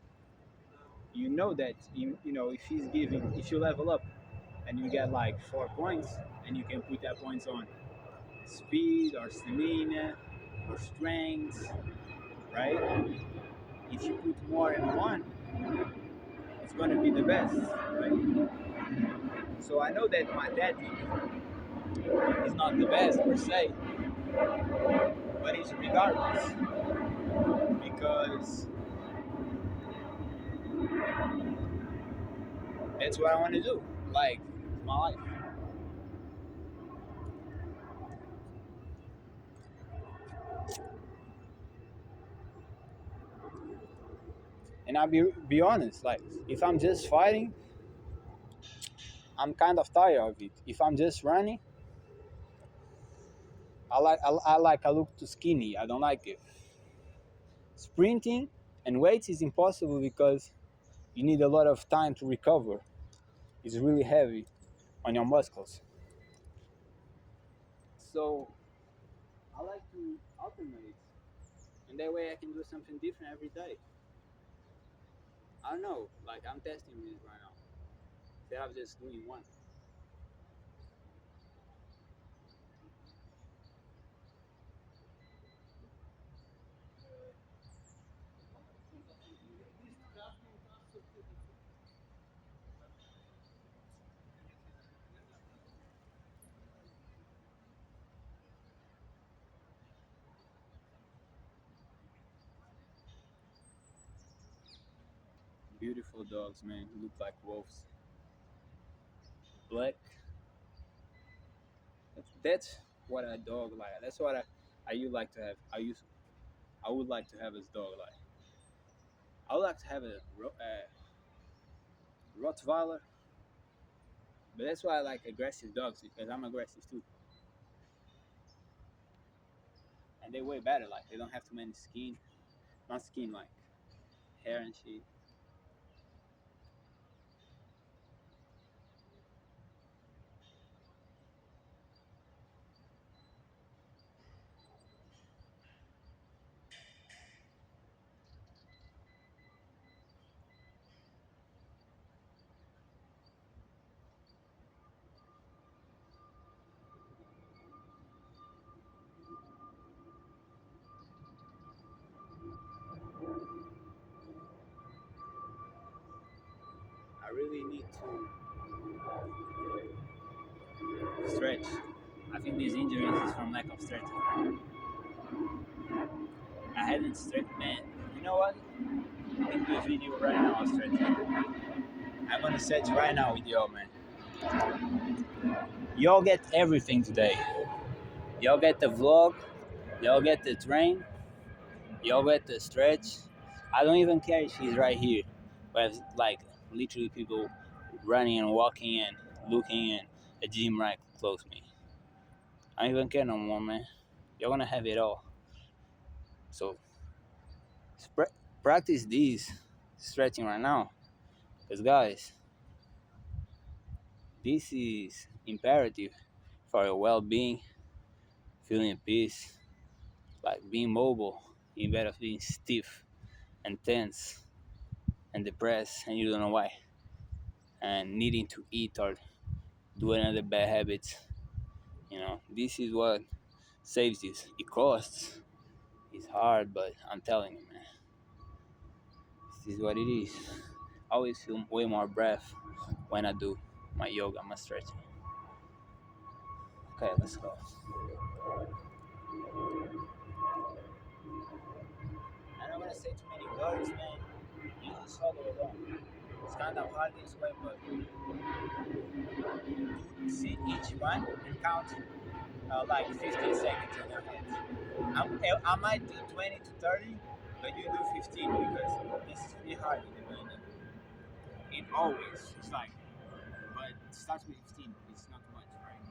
you know that you know if you level up and you get like 4 points, and you can put that points on speed or stamina or strength, right? If you put more in one, it's going to be the best, right? So I know that my tactic is not the best per se, but it's regardless because that's what I want to do. Like my life. And I'll be honest, like if I'm just fighting, I'm kind of tired of it. If I'm just running, I look too skinny. I don't like it. Sprinting and weights is impossible because you need a lot of time to recover. It's really heavy on your muscles. So I like to alternate, and that way I can do something different every day. I don't know, like I'm testing this right now. Instead of just doing one. Beautiful dogs, man. Look like wolves. Black. That's what a dog like. That's what I would like to have. I would like to have a dog like. I would like to have a Rottweiler, but that's why I like aggressive dogs because I'm aggressive too, and they way better. Like they don't have too many skin, not skin like hair and shit. I really need to stretch. I think these injuries is from lack of stretching. I hadn't stretched, man. You know what? I can do a video right now of stretching. I'm gonna stretch right now with y'all, man. Y'all get everything today. Y'all get the vlog. Y'all get the train. Y'all get the stretch. I don't even care if she's right here. But like literally people running and walking and looking and a gym right close to me. I don't even care no more, man. You're gonna have it all. So practice these stretching right now. Because guys, this is imperative for your well-being, feeling at peace, like being mobile instead of being stiff and tense and depressed and you don't know why, and needing to eat or do another bad habits. You know, this is what saves you. It costs. It's hard, but I'm telling you, man, this is what it is. I always feel way more breath when I do my yoga, my stretching. Okay, let's go. I'm not gonna say too many words, man. You just follow along. It's kind of hard this way, but see each one and count like 15 seconds in your head. I might do 20 to 30, but you do 15 because this is really hard in the beginning. It always, it's like, but it starts with 15. It's not much, right?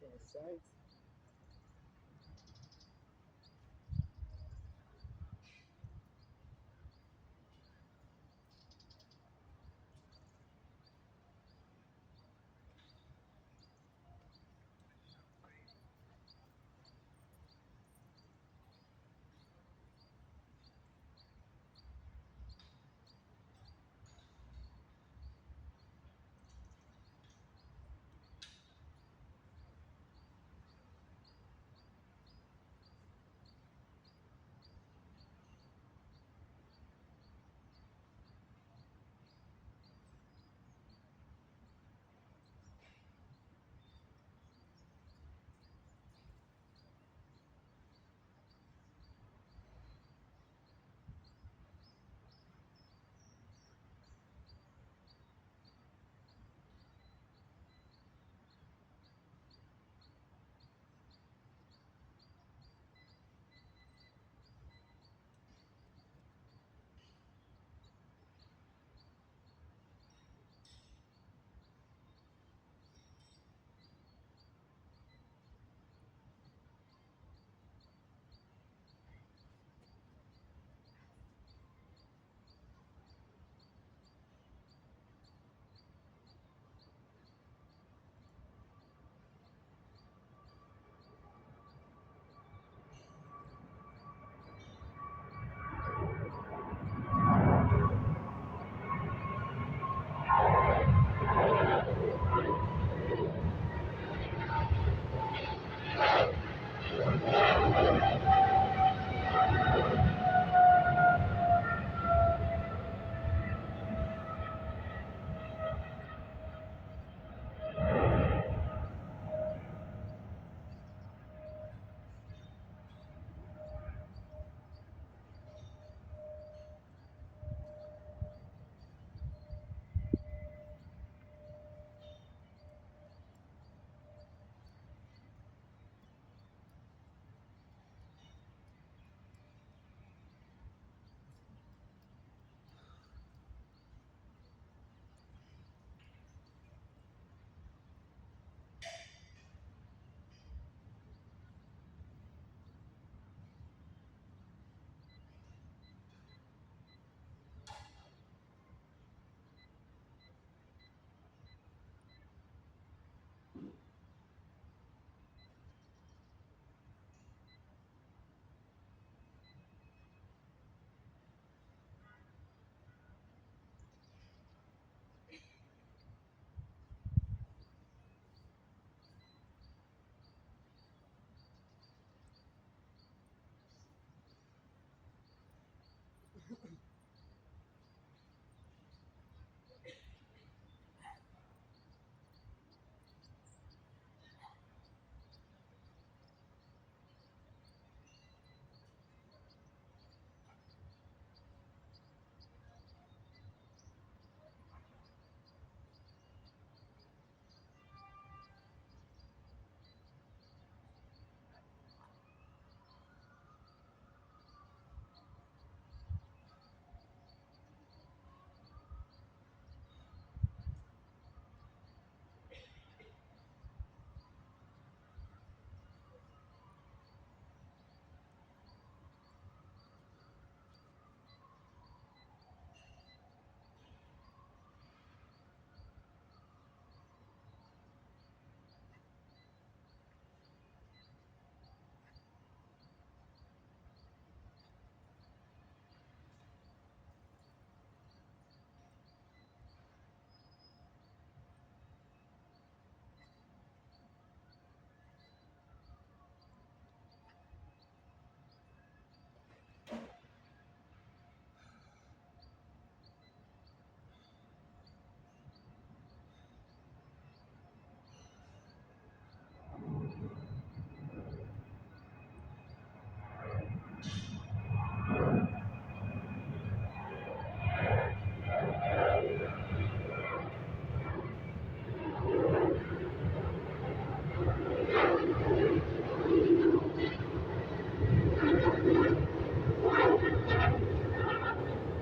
Interessante.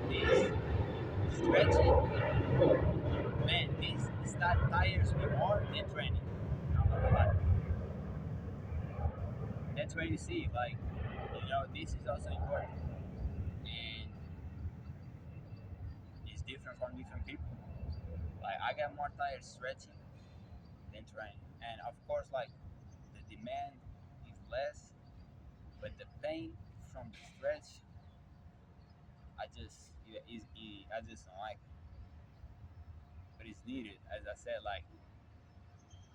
This stretching, man, this that tires me more than training. I'm not gonna lie. that's where you see like this is also important, and it's different from different people. Like I get more tired stretching than training, and of course like the demand is less, but the pain from the stretch, I just don't like it. But it's needed, as I said. Like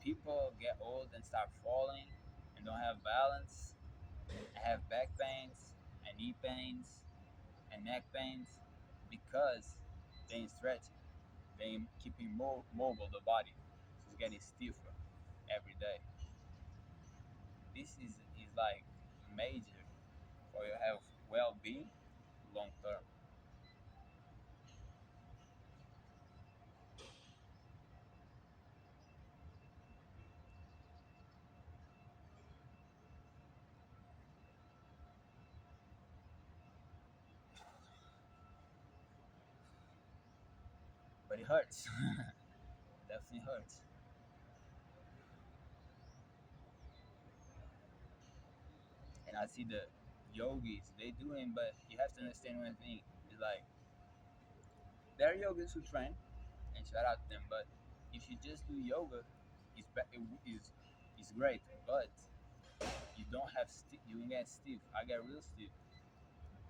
people get old and start falling and don't have balance, and have back pains and knee pains and neck pains because they ain't stretching. They ain't keeping mobile the body. So it's getting stiffer every day. This is like major for your health well-being long term. But it hurts. Definitely hurts. And I see the yogis they doing, but you have to understand one thing. It's like there are yogis who train, and shout out to them. But if you just do yoga, it's great. But you don't have you can get stiff. I get real stiff.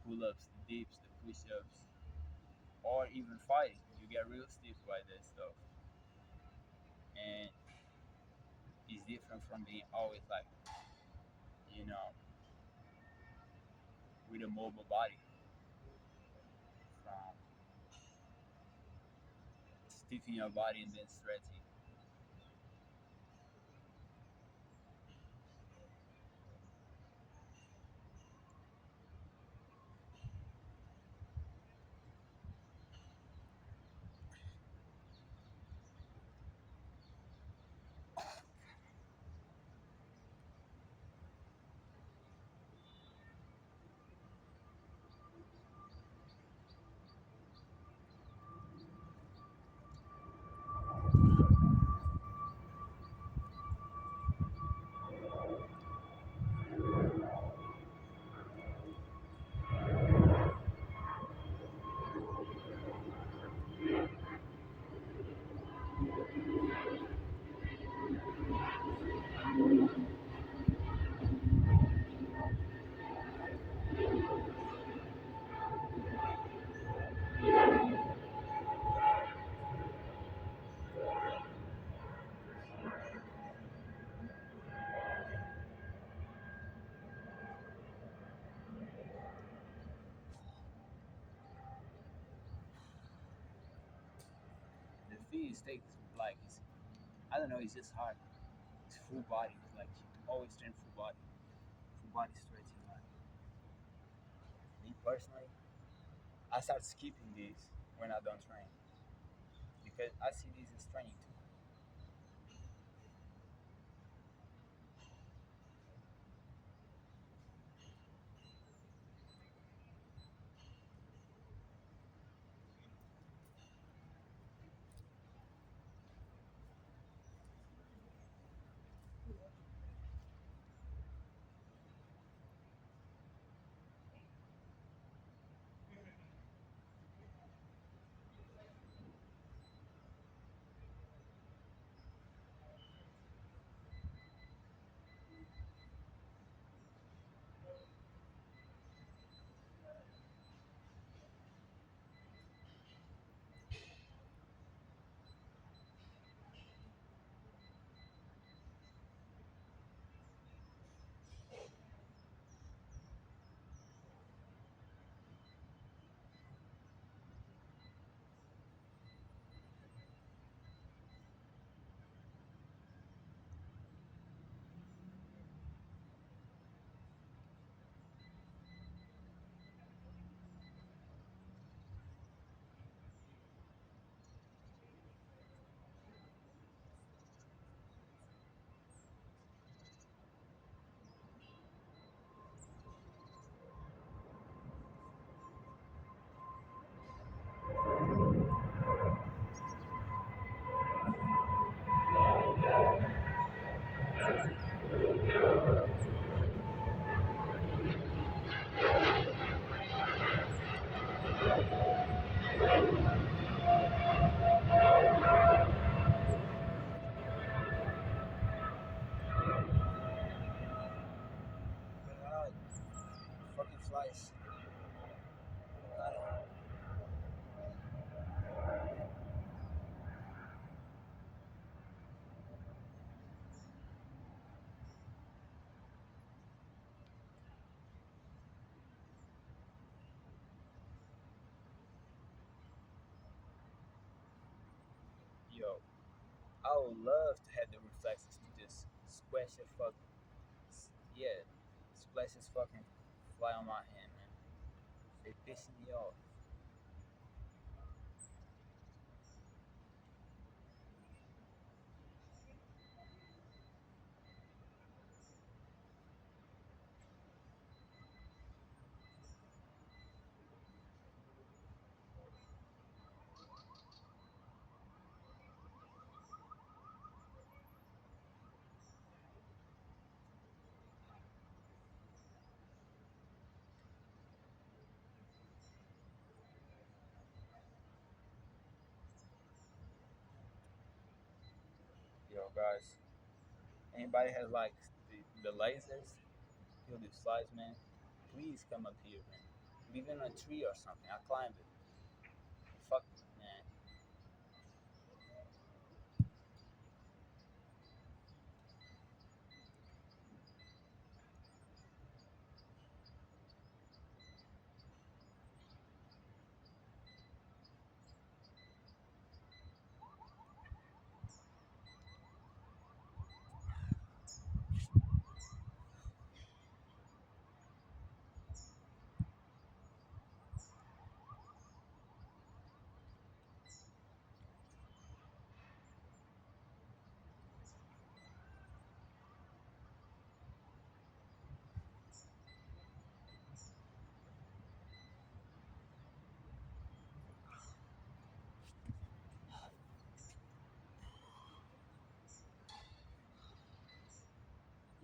Pull-ups, the dips, the push-ups, or even fighting. You get real stiff by that stuff, and it's different from being always like you know with a mobile body, from stiffing your body and then stretching. The thing is, takes like I don't know. It's just hard. It's full body. It's like always train full body stretching. Like me personally, I start skipping this when I don't train because I see this as training too. Yo, I would love to have the reflexes to just splash a fuck, yeah, splash his fucking fly on my hand, man. They pissing me off. Yo, guys, anybody has like the lasers, kill these flies, man. Please come up here, man. Live in a tree or something. I climbed it. Fuck, man.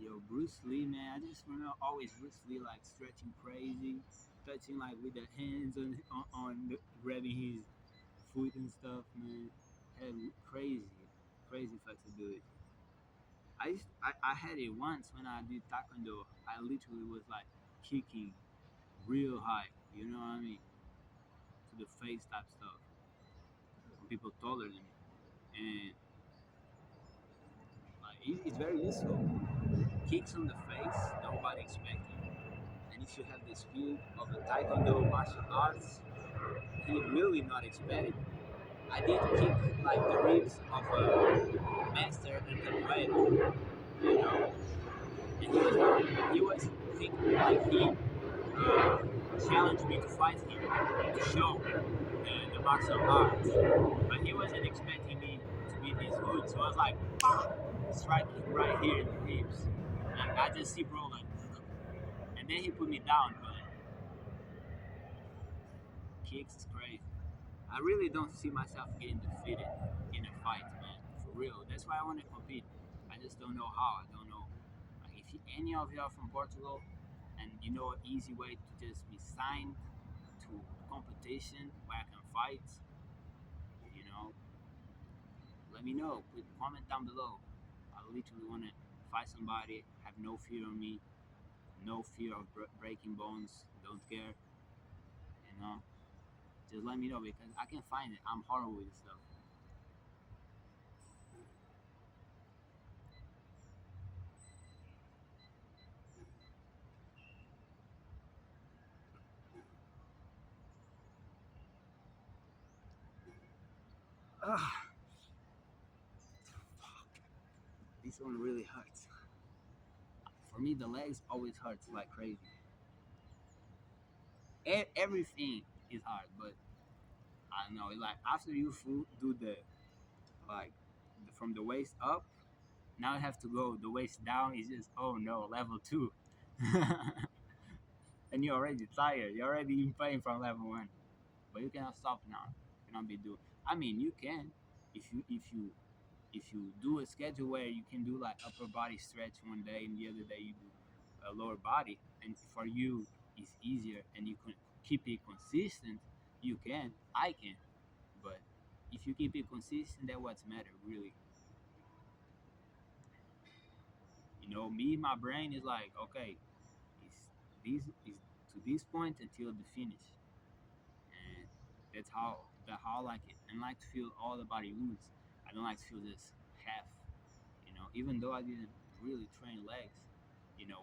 Yo, Bruce Lee, man. I just remember always Bruce Lee like stretching crazy, touching like with the hands on grabbing his foot and stuff, man. Had crazy, crazy flexibility. I had it once when I did taekwondo. I literally was like kicking real high, you know what I mean, to the face type stuff. From people taller than me, and like it's very useful. Kicks on the face, nobody expecting. And if you have the skill of a taekwondo martial arts, he really not expecting. I did kick like the ribs of a master in the red, you know, and he was thinking like he uh, challenged me to fight him to show the martial arts, but he wasn't expecting me to be this good. So I was like, "Pah!" Striking right here in the ribs, and I just see bro like, and then he put me down, but kicks is crazy. I really don't see myself getting defeated in a fight, man. For real. That's why I want to compete. I just don't know how. I don't know. Like if any of you are from Portugal, and you know an easy way to just be signed to a competition where I can fight, you know, let me know. Put comment down below. I literally want to fight somebody. Have no fear on me. No fear of breaking bones. Don't care. You know. Just let me know because I can find it. I'm horrible with this stuff. Ah, this one really hurts. For me, the legs always hurts like crazy. Everything is hard, but I don't know. Like after you do the like from the waist up, now you have to go the waist down. It's just oh no, level two, and you're already tired. You're already in pain from level one, but you cannot stop now. You cannot be doing. I mean, you can if you do a schedule where you can do like upper body stretch one day and the other day you do a lower body, and for you it's easier and you can keep it consistent, you can. I can, but if you keep it consistent, that's what's matter really. Me, my brain is like, okay, it's this is to this point until the finish, and that's how I like it. And I like to feel all the body moves. I don't like to feel this half. Even though I didn't really train legs,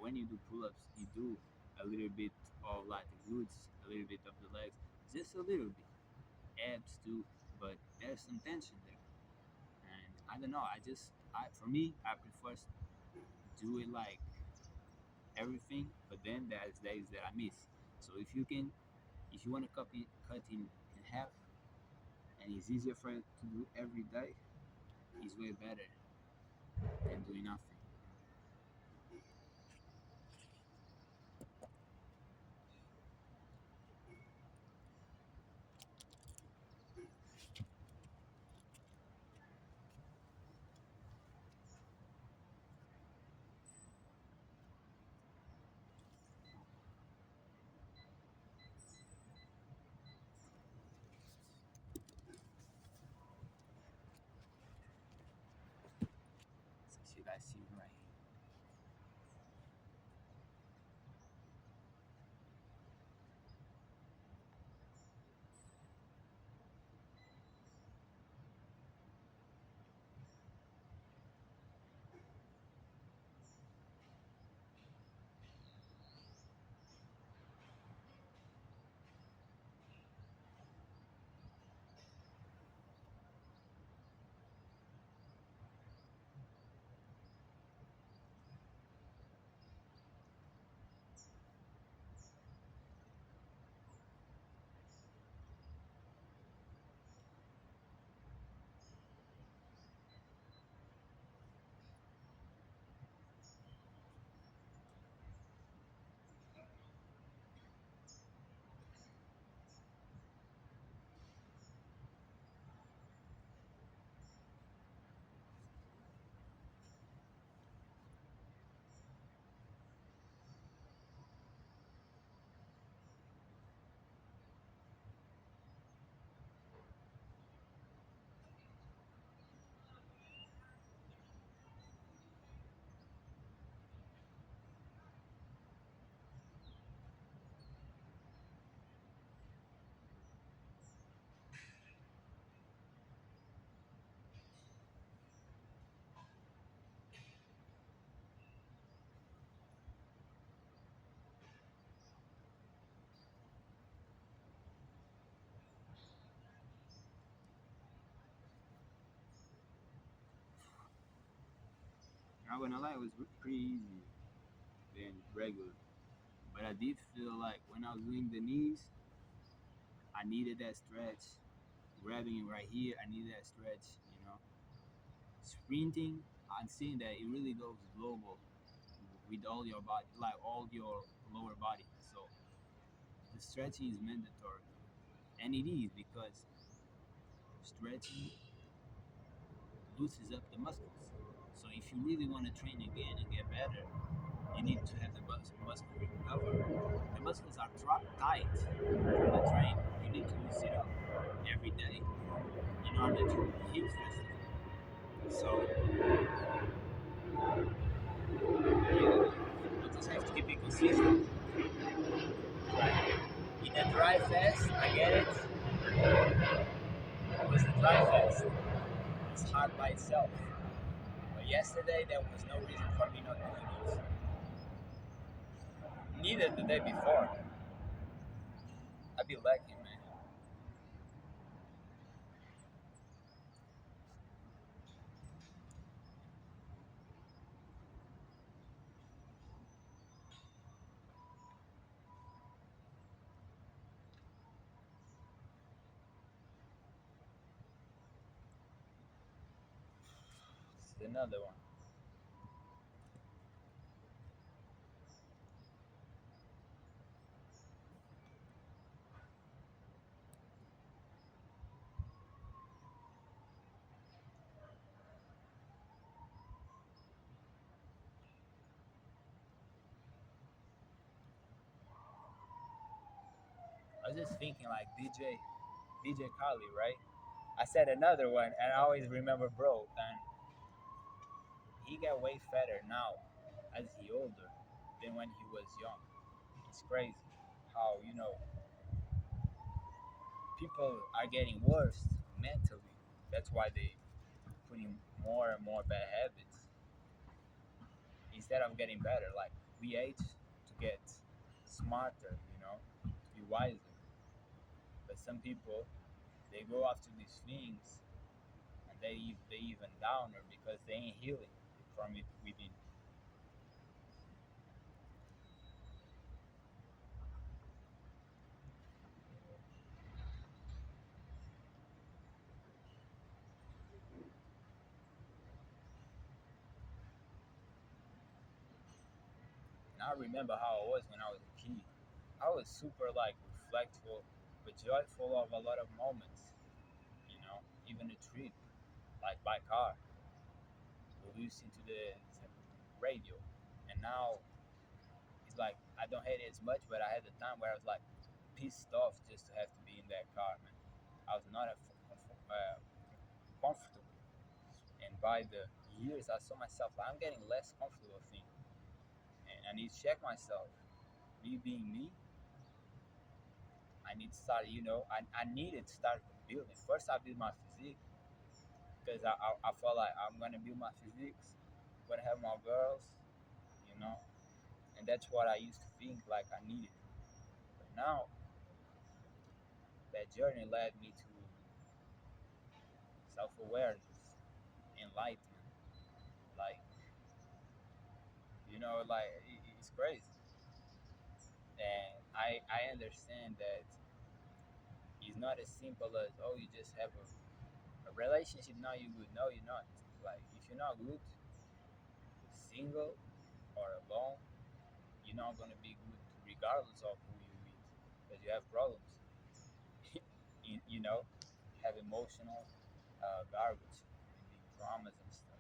when you do pull-ups, you do a little bit of like the glutes, a little bit of the legs, just a little bit, abs too, but there's some tension there. I don't know. For me, I prefer do it like everything, but then there's days that I miss. So if you want to cut in half, and it's easier for you to do every day, it's way better than doing nothing. Since you guys see me right here. Not gonna lie, it was pretty easy than regular. But I did feel like when I was doing the knees, I needed that stretch. Grabbing it right here, I needed that stretch. Sprinting, I'm seeing that it really goes global with all your body, like all your lower body. So the stretching is mandatory, and it is because stretching loosens up the muscles. So if you really want to train again and get better, you need to have the muscle recover. The muscles are tight from the train. You need to loosen it up every day in order to heal faster. So you just have to keep it consistent. Right? In a dry fast, I get it. It was a dry fast. It's hard by itself. But yesterday there was no reason for me not doing this. Neither the day before. I'd be lucky, man. It's another one. I was just thinking like DJ Khaled, right? I said another one, and I always remember bro, and he got way fatter now as he older than when he was young. It's crazy how people are getting worse mentally. That's why they putting more and more bad habits instead of getting better. Like we age to get smarter, to be wiser. But some people they go after these things and they even downer because they ain't healing from it within. And I remember how I was when I was a kid. I was super like reflectful, but joyful of a lot of moments. You know, even a trip, like by car, we listen to the radio, and now it's like I don't hate it as much, but I had a time where I was like pissed off just to have to be in that car, man. I was not comfortable, and by the years, I saw myself like, I'm getting less comfortable thing, and I need to check myself. Me being me, I need to start. I needed to start building. First, I build my physique because I felt like I'm gonna build my physiques, gonna have my girls, you know, and that's what I used to think like I needed. But now that journey led me to self-awareness, enlightenment. Like like it's crazy, and I understand that it's not as simple as oh you just have a relationship now you good. No, you're not. Like if you're not good, single or alone, you're not gonna be good regardless of who you meet because you have problems. You have emotional garbage, maybe traumas and stuff.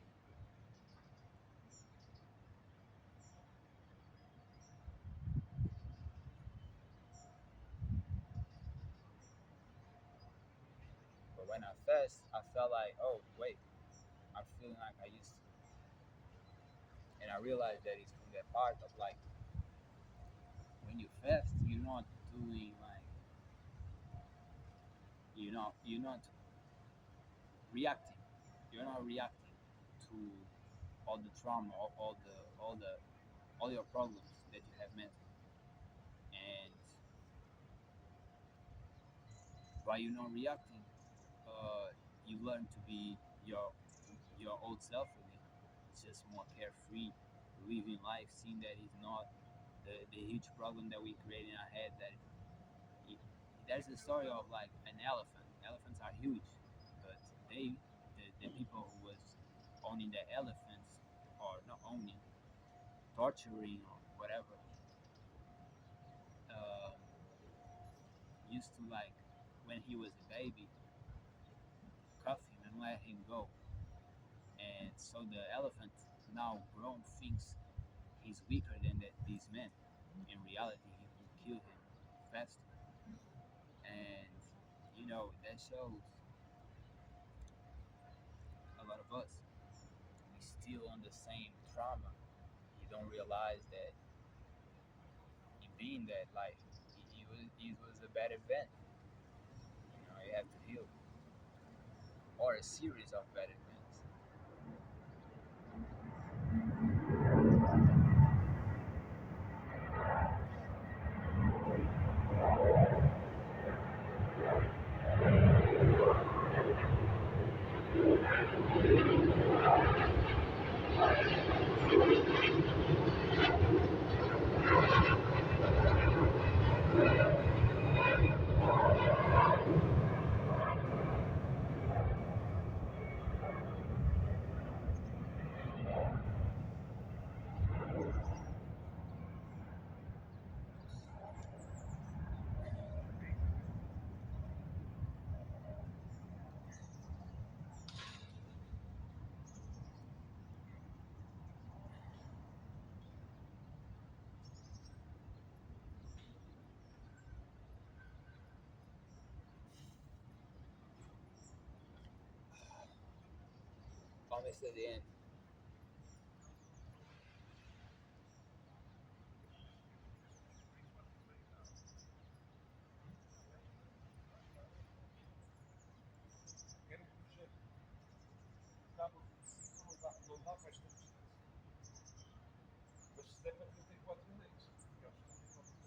But when I fast, I felt like, oh wait, I'm feeling like I used to, and I realized that it's from that part of like when you fast, you're not doing like you're not reacting. You're not reacting to all the trauma, all your problems that you have mentally, and while you're not reacting, uh, you learn to be your old self again. It's just more carefree, living life, seeing that it's not the huge problem that we create in our head. That it, there's a story of like an elephant. Elephants are huge, but the people who was owning the elephants, or not owning, torturing or whatever, uh, used to like when he was a baby, cuff him and let him go. And so the elephant, now grown, thinks he's weaker than these men. In reality, he can kill him faster. And that shows a lot of us. We still on the same trauma. You don't realize that in being that life, it was a bad event. You have to heal, or a series of bad events. Almost at the end. Era um projeto que dava 25, não dá para esta distância. Mas se der para 34 metros, e aos 34 metros não consegue.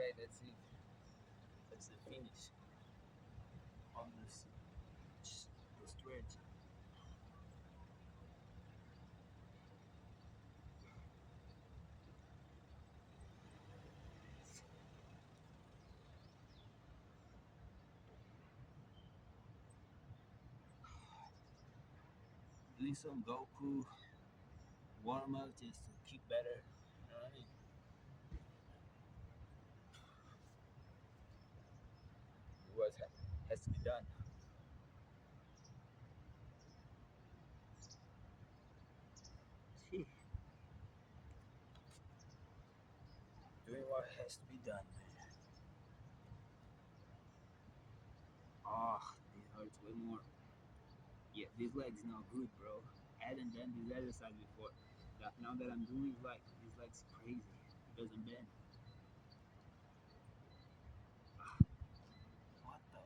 Okay, that's it. That's the finish of this the stretch. Doing some Goku warm up just to keep better. You know what I mean? What has to be done. Doing what has to be done, man. Oh, this hurts way more. Yeah, this leg's not good, bro. I hadn't done this exercise before. Now that I'm doing like this leg's crazy. It doesn't bend. What the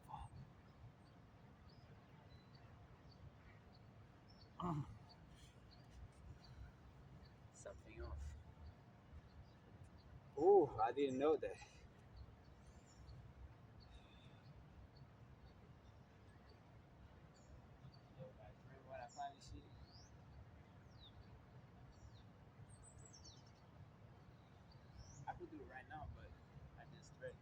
fuck? Oh, something off. Oh, I didn't know that. Yo, guys, remember when I finally see it? I could do it right now, but I just stretch.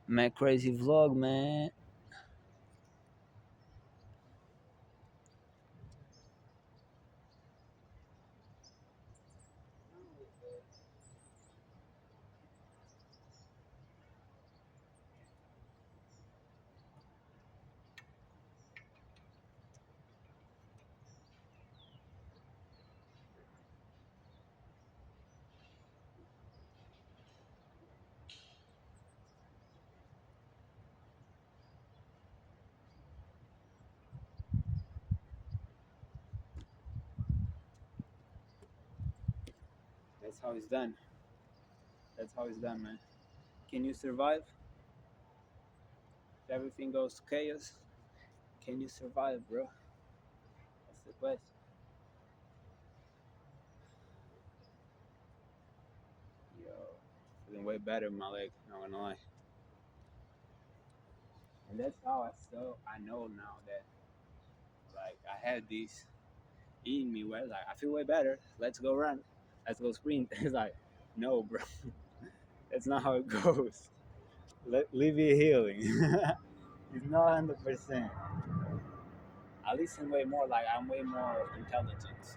Man, crazy vlog, man. That's how it's done. That's how it's done, man. Can you survive? If everything goes to chaos, can you survive, bro? That's the question. Yo, feeling way better in my leg, not gonna lie. And that's how I know now that like I have this in me where like I feel way better. Let's go run. Let's go sprint. It's like, no, bro. That's not how it goes. Leave it healing. It's not 100%. I listen way more. Like I'm way more intelligent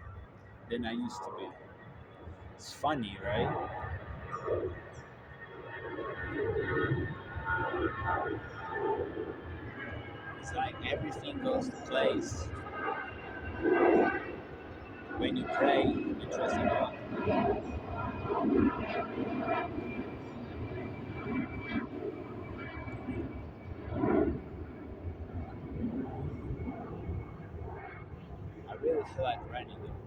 than I used to be. It's funny, right? It's like everything goes to place when you pray and trust in God. I really feel like running though,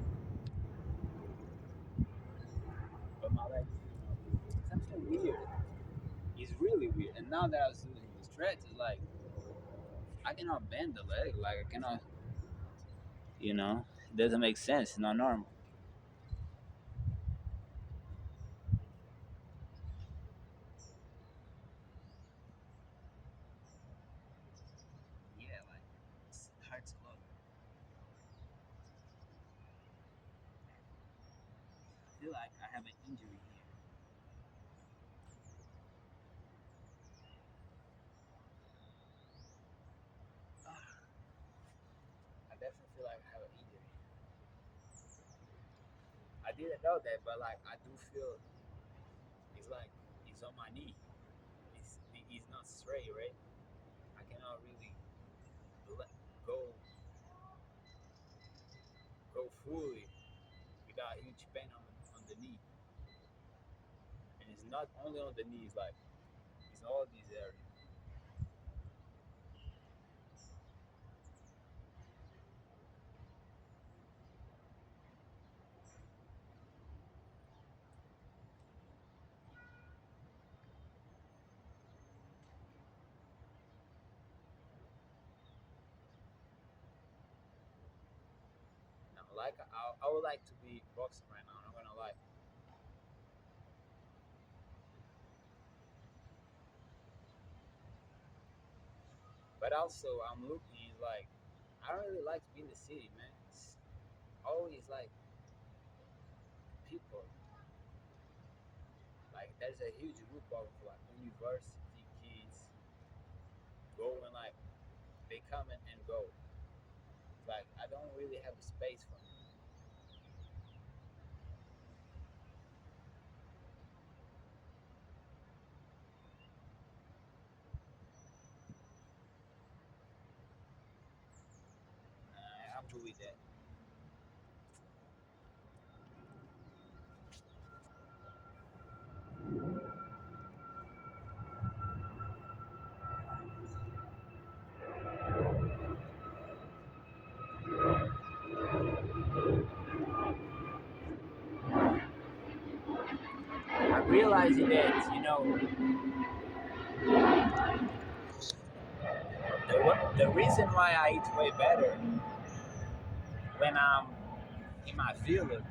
but my legs, something weird. It's really weird. And now that I was doing the stretch, it's like I cannot bend the leg. Like I cannot, it doesn't make sense. It's not normal. Yeah, like it hurts a lot. I feel like I have an injury here. I definitely feel like I have an injury. I didn't know that, but like I do feel it's like it's on my knee. It's not straight, right? I cannot really let go go fully without huge pain on the knee. And it's not only on the knees, like it's all these areas. Like I would like to be boxing right now. I'm not gonna lie. But also, I'm looking like I don't really like to be in the city, man. It's always like people. Like there's a huge group of like university kids going like they come and go. Like I don't really have a space for them. I'm good with that. I'm realizing that the reason why I eat way better when I'm in my villa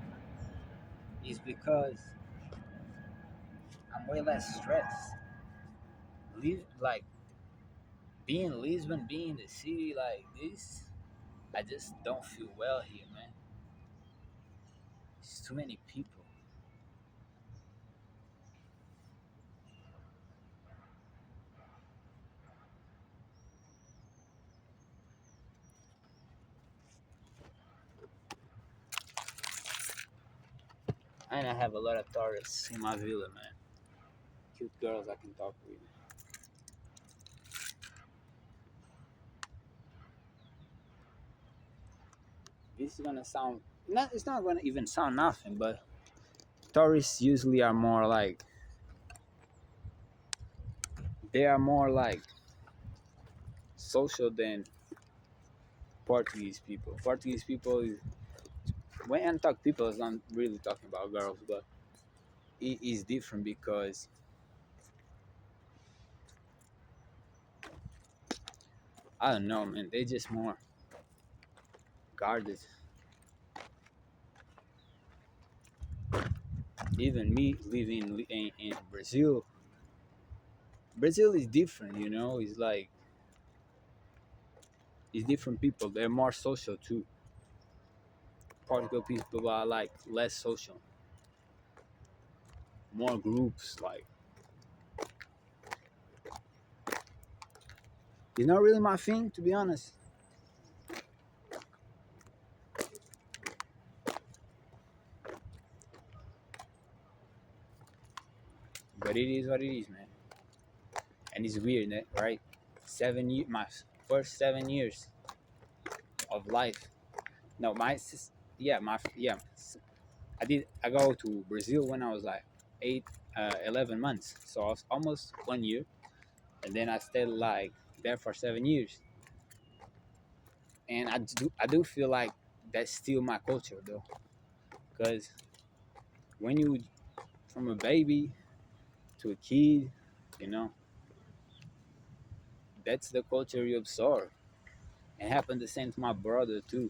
is because I'm way less stressed. Like being in Lisbon, being in the city like this, I just don't feel well here, man. It's too many people. And I have a lot of tourists in my villa, man. Cute girls I can talk with. This is gonna sound not. It's not gonna even sound nothing, but tourists usually are more like they are more like social than Portuguese people. Portuguese people is when I talk people, it's not really talking about girls, but it is different because I don't know, man. They just more guarded. Even me living in Brazil, Brazil is different. It's like it's different people. They're more social too. Portugal people are like less social, more groups. Like it's not really my thing, to be honest. But it is what it is, man. And it's weird, right? 7 years, my first 7 years of life. No, yeah. I go to Brazil when I was like 11 months, so I was almost 1 year, and then I stayed like there for 7 years, and I do feel like that's still my culture though, because when you from a baby to a kid, you know, that's the culture you absorb. It happened the same to my brother too.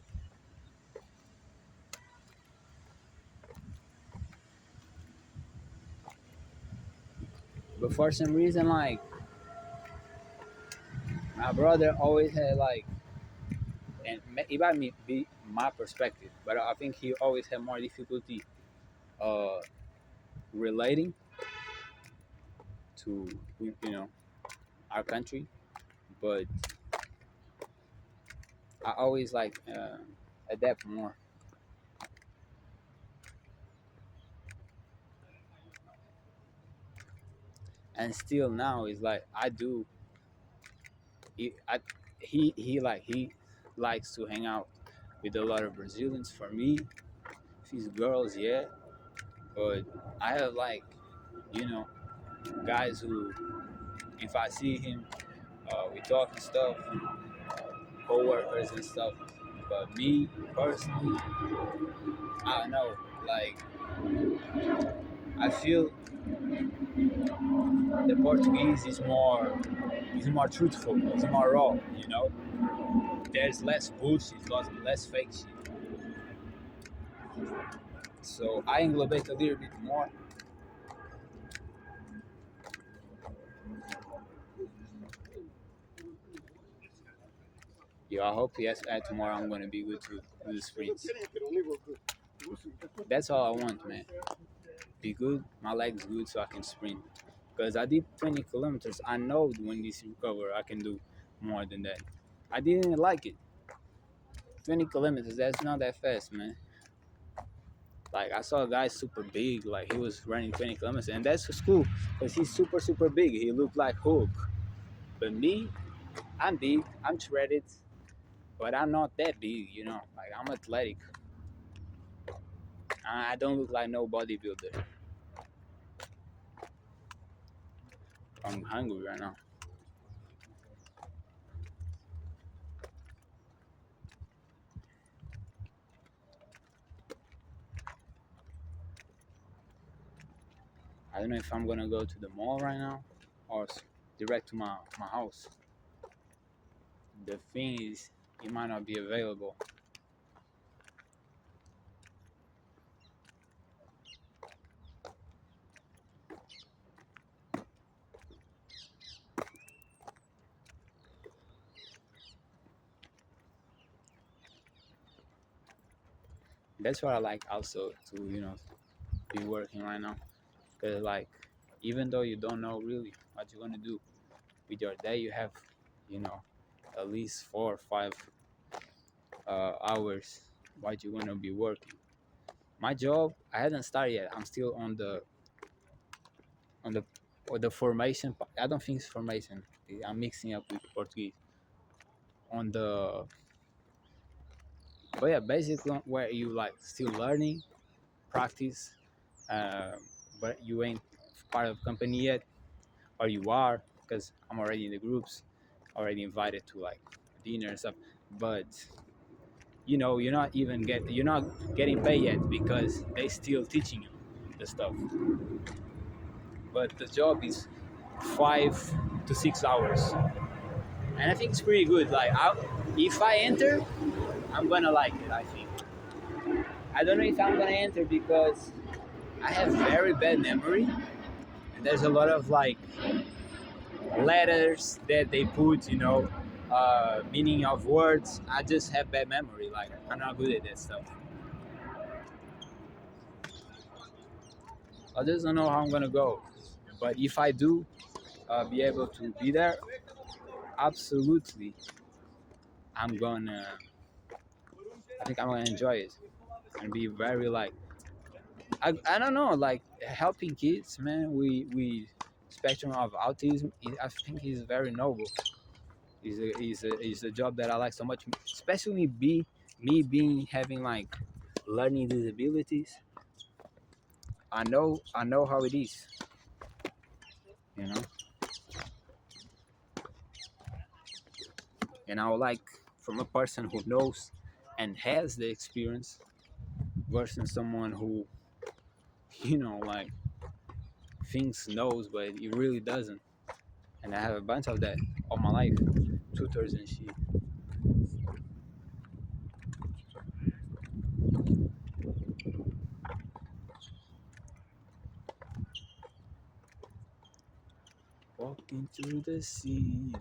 But for some reason, like my brother always had like, and it might be my perspective, but I think he always had more difficulty uh, relating to our country. But I always like adapt more, and still now it's like I do. He, I, he likes to hang out with a lot of Brazilians. For me, if he's girls, yeah, but I have like you know guys who if I see him, we talk and stuff, co-workers and stuff. But me personally, I don't know. Like I feel the Portuguese is more truthful, it's more raw. There's less bullshit, less fake shit. So I englobate a little bit more. Yeah, I hope yes, tomorrow I'm gonna be good to do the sprints. That's all I want, man. Be good, my legs good, so I can sprint. Because I did 20 kilometers. I know when this recover, I can do more than that. I didn't like it. 20 kilometers, that's not that fast, man. Like I saw a guy super big, like he was running 20 kilometers, and that's cool because he's super super big. He looked like Hulk. But me, I'm big, I'm shredded, but I'm not that big, you know. Like I'm athletic. I don't look like no bodybuilder. I'm hungry right now. I don't know if I'm gonna go to the mall right now or direct to my house. The thing is, it might not be available. That's what I like also to be working right now. Cause like even though you don't know really what you're gonna do with your day, you have you know at least 4 or 5 hours what you're gonna be working. My job, I haven't started yet. I'm still on the or the formation. I don't think it's formation. I'm mixing up with Portuguese on the. But yeah, basically where you like still learning, practice, uh, but you ain't part of company yet, or you are because I'm already in the groups, already invited to like dinner and stuff. But you're not getting paid yet because they still teaching you the stuff. But the job is 5 to 6 hours, and I think it's pretty good. Like if I enter, I'm gonna like it. I think. I don't know if I'm gonna enter because I have very bad memory, and there's a lot of like letters that they put, meaning of words. I just have bad memory. Like I'm not good at that stuff. I just don't know how I'm gonna go. But if I do be able to be there, absolutely, I'm gonna. I think I'm gonna enjoy it and be very like. I don't know, like helping kids, man. We spectrum of autism. I think is very noble. Is a job that I like so much, especially me being having like learning disabilities. I know how it is, you know, and I would like from a person who knows and has the experience versus someone who like thinks knows but he really doesn't. And I have a bunch of that all my life, tutors and shit. Walking through the city.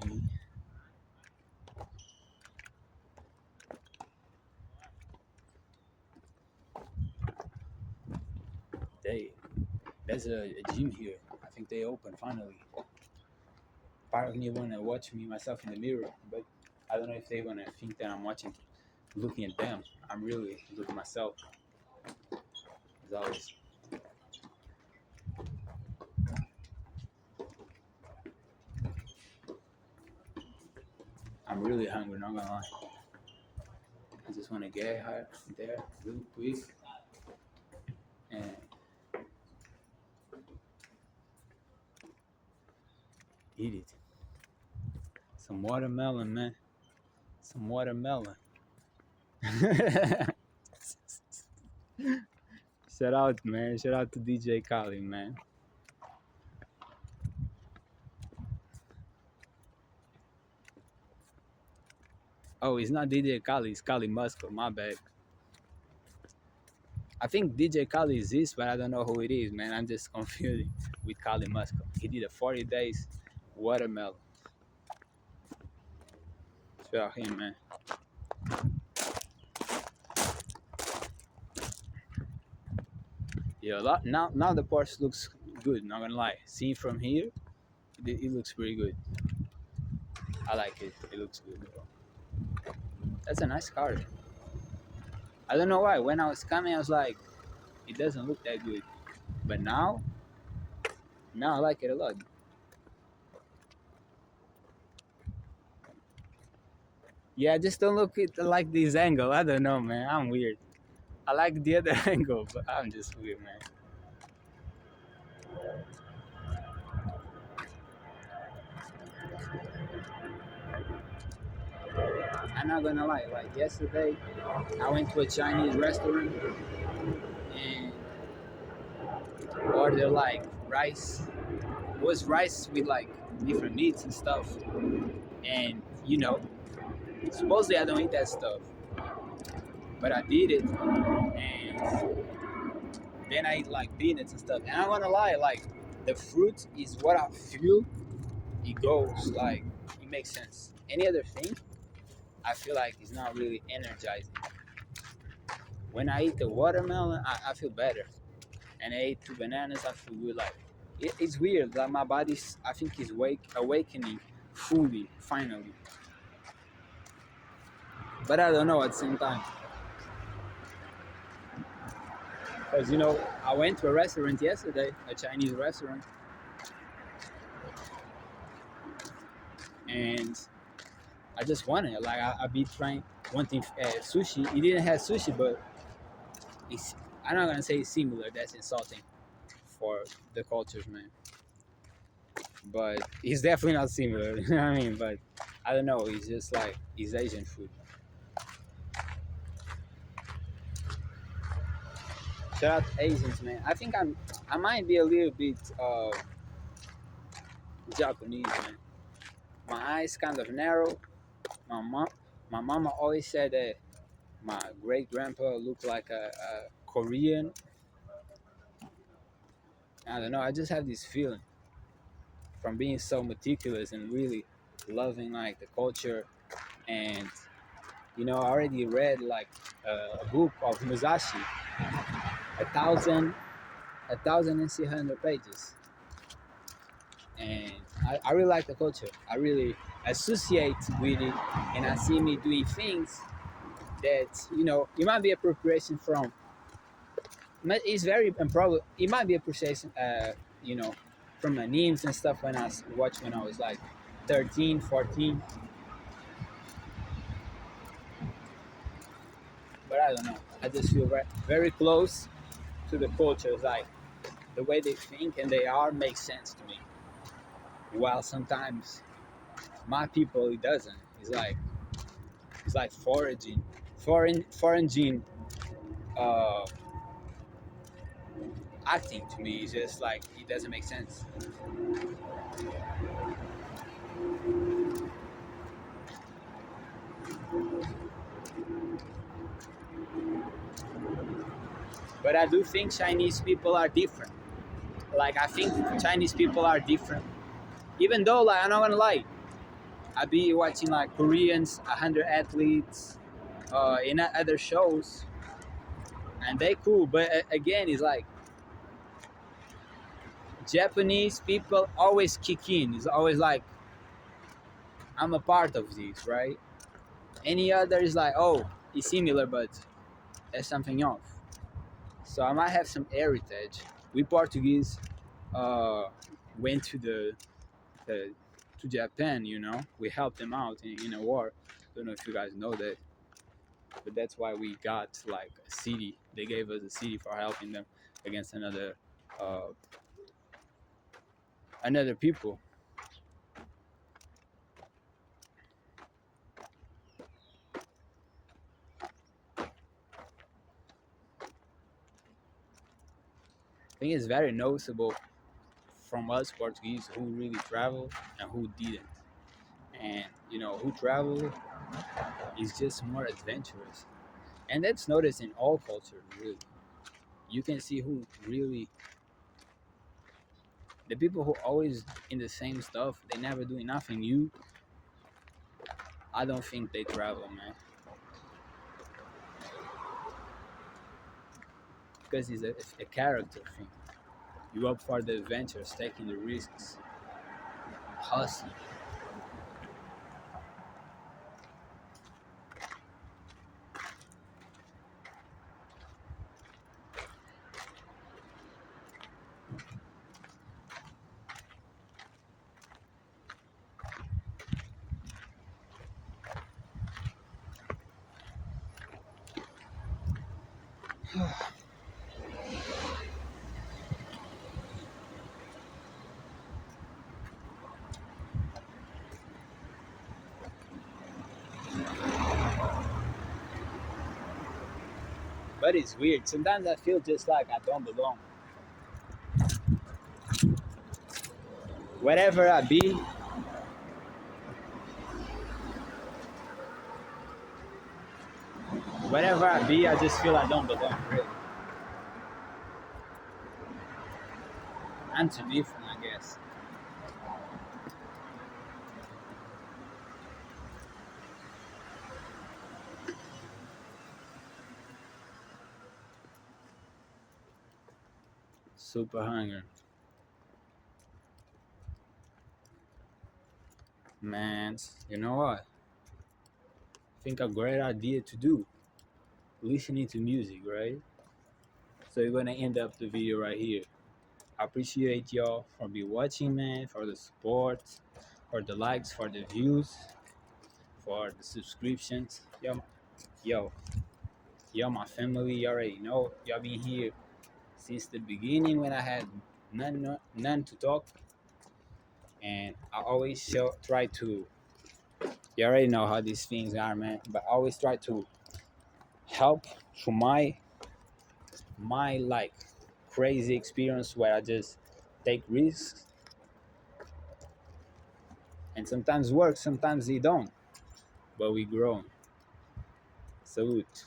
They There's a gym here. I think they open finally. Part of me wanna watch me myself in the mirror, but I don't know if they're gonna think that I'm looking at them. I'm really looking at myself. As always, I'm really hungry. Not gonna lie. I just wanna get there real quick and eat it. Some watermelon, man. Some watermelon. Shout out, man. Shout out to DJ Kali, man. Oh, it's not DJ Kali. It's Kali Muscle. My bad. I think DJ Kali exists, but I don't know who it is, man. I'm just confused with Kali Musco. He did a 40 days watermelon. It's about him, man. Yeah, now the Porsche looks good. Not gonna lie. See from here, it looks pretty good. I like it. It looks good. That's a nice car. I don't know why. When I was coming, I was like, it doesn't look that good. But now I like it a lot. Yeah, I just don't look it like this angle. I don't know, man. I'm weird. I like the other angle, but I'm just weird, man. I'm not gonna lie. Like yesterday, I went to a Chinese restaurant and ordered like rice. It was rice with like different meats and stuff. And supposedly I don't eat that stuff, but I did it, and then I eat like peanuts and stuff. And I'm gonna lie, like the fruit is what I feel. It goes like it makes sense. Any other thing, I feel like it's not really energizing. When I eat the watermelon, I feel better. And I ate two bananas, I feel good. Like it's weird. Like my body's, I think, is awakening fully, finally. But I don't know at the same time. Because I went to a restaurant yesterday, a Chinese restaurant, and I just wanted it. Like I be trying wanting sushi. It didn't have sushi, but it's. I'm not gonna say it's similar. That's insulting for the cultures, man. But it's definitely not similar. You know what I mean? But I don't know. It's just like it's Asian food. Shout out Asians, man. I think I might be a little bit Japanese, man. My eyes kind of narrow. My mom, my mama always said that my great grandpa looked like a Korean. I don't know. I just have this feeling from being so meticulous and really loving like the culture. And I already read like a book of Musashi, 1,600 pages, and I really like the culture. I really associate with it, and I see me doing things that it might be appropriation from. It's very improbable. It might be appreciation, you know, from my memes and stuff when I watched when I was like 13, 14. But I don't know. I just feel very close to the cultures. Like the way they think and they are makes sense to me. While sometimes my people it doesn't. It's like foreign gene uh, acting to me. It's just like it doesn't make sense. But I do think Chinese people are different. Like I think Chinese people are different. Even though like I'm not gonna lie, I be watching like Koreans, 100 athletes, in other shows, and they cool. But again, it's like Japanese people always kick in. It's always like I'm a part of this, right? Any other is like, oh, it's similar, but there's something off. So I might have some heritage. We Portuguese uh, went the to Japan. We helped them out in a war. Don't know if you guys know that, but that's why we got like a city. They gave us a city for helping them against uh, another people. I think it's very noticeable from us Portuguese who really travel and who didn't. And who travel is just more adventurous, and that's noticed in all cultures really. you can see who really the people who always in the same stuff. They never doing nothing new. I don't think they travel, man, because it's a character thing. You up for the adventures, taking the risks, hustling. But it's weird. Sometimes I feel just like I don't belong. Wherever I be, wherever I be, I just feel I don't belong, really. I'm too different, I guess. Super hungry. Man, you know what? I think a great idea to do. Listening to music, right? So you're gonna end up the video right here. I appreciate y'all for be watching, man, for the support, for the likes, for the views, for the subscriptions. Yo, yo, my family, you already know. Y'all been here since the beginning when I had none to talk, and I always try to. You already know how these things are, man. But I always try to help through my like crazy experience where I just take risks, and sometimes work, sometimes they don't, but we grow. Salute.